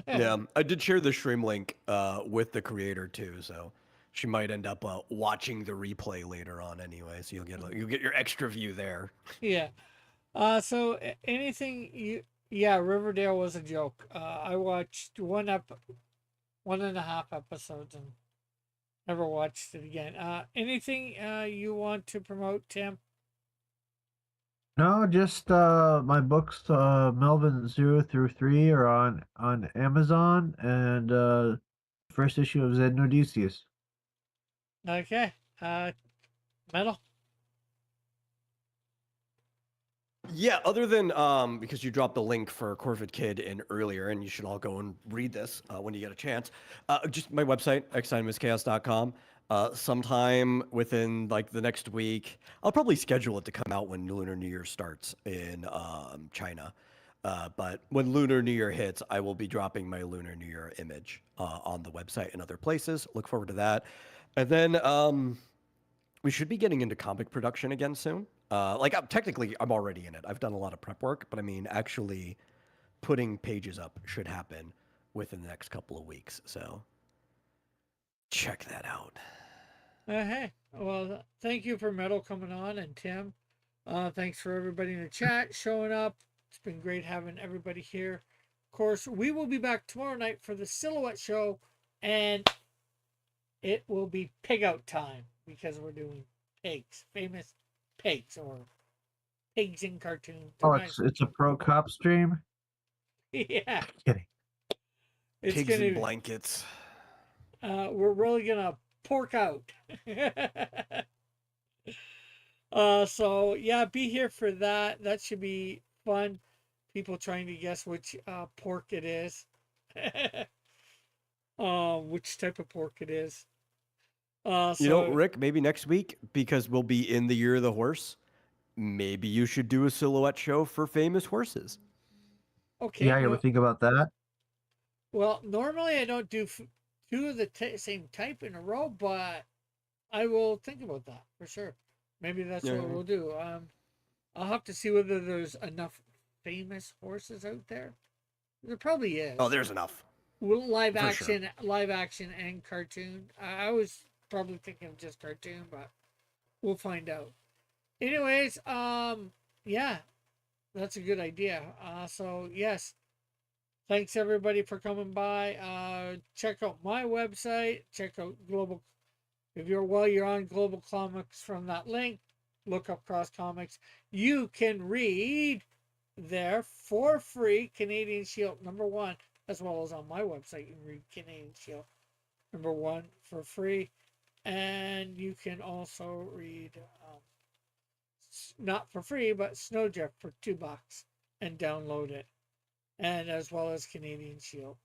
B: Yeah, I did share the stream link with the creator too, so she might end up watching the replay later on anyway. So you'll get your extra view there.
A: Yeah. So anything you? Yeah, Riverdale was a joke. I watched 1.5 episodes and never watched it again. Anything you want to promote, Tim?
C: No, just my books, Melvin 0 through 3 are on Amazon, and first issue of Zed and Odysseus.
A: Okay. Metal.
B: Yeah, other than because you dropped the link for Corvid Kid in earlier, and you should all go and read this when you get a chance. Just my website, xdynamuschaos.com. Sometime within like the next week, I'll probably schedule it to come out when Lunar New Year starts in China. But when Lunar New Year hits, I will be dropping my Lunar New Year image on the website and other places. Look forward to that. And then we should be getting into comic production again soon. Technically, I'm already in it. I've done a lot of prep work, but I mean, actually putting pages up should happen within the next couple of weeks. So check that out.
A: Hey, well, thank you for Metal coming on and Tim. Thanks for everybody in the chat showing up. It's been great having everybody here. Of course, we will be back tomorrow night for the Silhouette Show, and it will be pig out time because we're doing pigs, famous pigs or pigs in cartoons.
C: Oh, it's a pro cop stream.
A: Yeah,
C: Kidding.
A: it's
B: Pigs
A: gonna.
B: and blankets.
A: We're really gonna pork out. So yeah, be here for that. That should be fun. People trying to guess which pork it is. Which type of pork it is.
B: You know,
A: So
B: Rick, maybe next week, because we'll be in the year of the horse, maybe you should do a silhouette show for famous horses.
A: okay.
C: Yeah, you ever think about that?
A: Well, normally I don't do two of the same type in a row, but I will think about that for sure. Maybe that's what we'll do. I'll have to see whether there's enough famous horses out there. There probably is.
B: Oh, there's enough.
A: Well, live
B: For sure.
A: action and cartoon. I was probably thinking of just cartoon, but we'll find out. Anyways, yeah, that's a good idea. So yes, thanks everybody for coming by. Check out my website. Check out Global. If you're on Global Comics from that link, look up Cross Comics. You can read there for free Canadian Shield #1, as well as on my website. You can read Canadian Shield #1 for free, and you can also read not for free, but Snowdrift for $2 and download it, and as well as Canadian Shield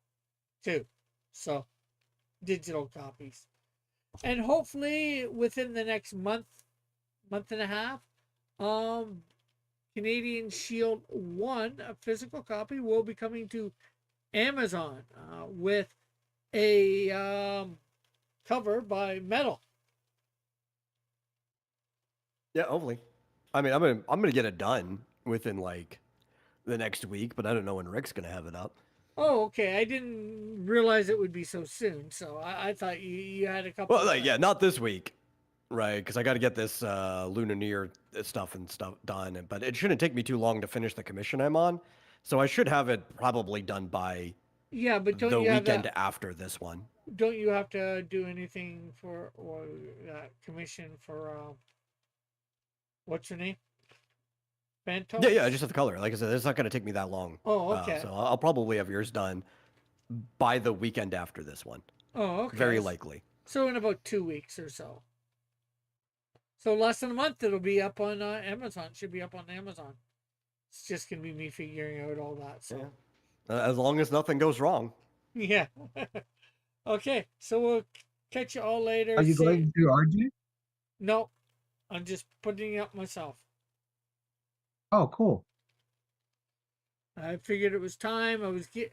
A: too. So digital copies. And hopefully within the next month and a half, Canadian Shield 1, a physical copy, will be coming to Amazon with a cover by Metal.
B: Yeah, hopefully. I mean, I'm gonna get it done within like the next week, but I don't know when Rick's gonna have it up.
A: Oh, okay. I didn't realize it would be so soon. So I thought you had a couple.
B: Well, like, yeah, not this week, right? Because I got to get this Lunar New Year stuff done. But it shouldn't take me too long to finish the commission I'm on, so I should have it probably done by
A: Yeah, but
B: the
A: don't you have
B: weekend after this one.
A: don't you have to do anything for or commission for what's her name? Phantom?
B: Yeah, I just have the color. Like I said, it's not going to take me that long.
A: Oh, okay.
B: So I'll probably have yours done by the weekend after this one.
A: Oh, okay.
B: Very likely.
A: So in about 2 weeks or so. So less than a month, it'll be up on Amazon. Should be up on Amazon. It's just gonna be me figuring out all that. So
B: As long as nothing goes wrong.
A: yeah. Okay, so we'll catch you all later.
C: Are you going to RG?
A: No, I'm just putting it up myself.
C: Oh, cool.
A: I figured it was time.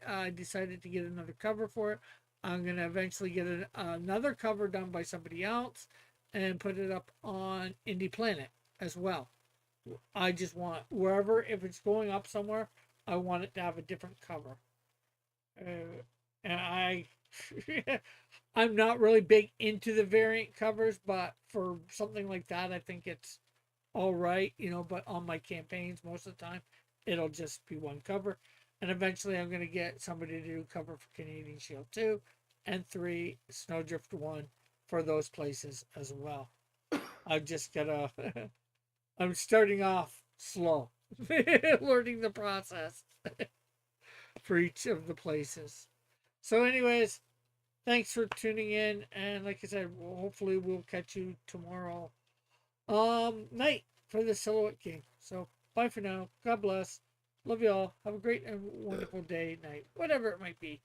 A: I decided to get another cover for it. I'm gonna eventually get another cover done by somebody else and put it up on Indie Planet as well. I just want wherever, if it's going up somewhere, I want it to have a different cover. And I'm not really big into the variant covers, but for something like that, I think it's all right, but on my campaigns, most of the time, it'll just be one cover. And eventually I'm going to get somebody to do cover for Canadian Shield 2 and 3, Snowdrift 1 for those places as well. I've just got to, I'm starting off slow, learning the process for each of the places. So anyways, thanks for tuning in. And like I said, hopefully we'll catch you tomorrow night for the Silhouette King. So bye for now. God bless. Love you all. Have a great and wonderful day, night, whatever it might be.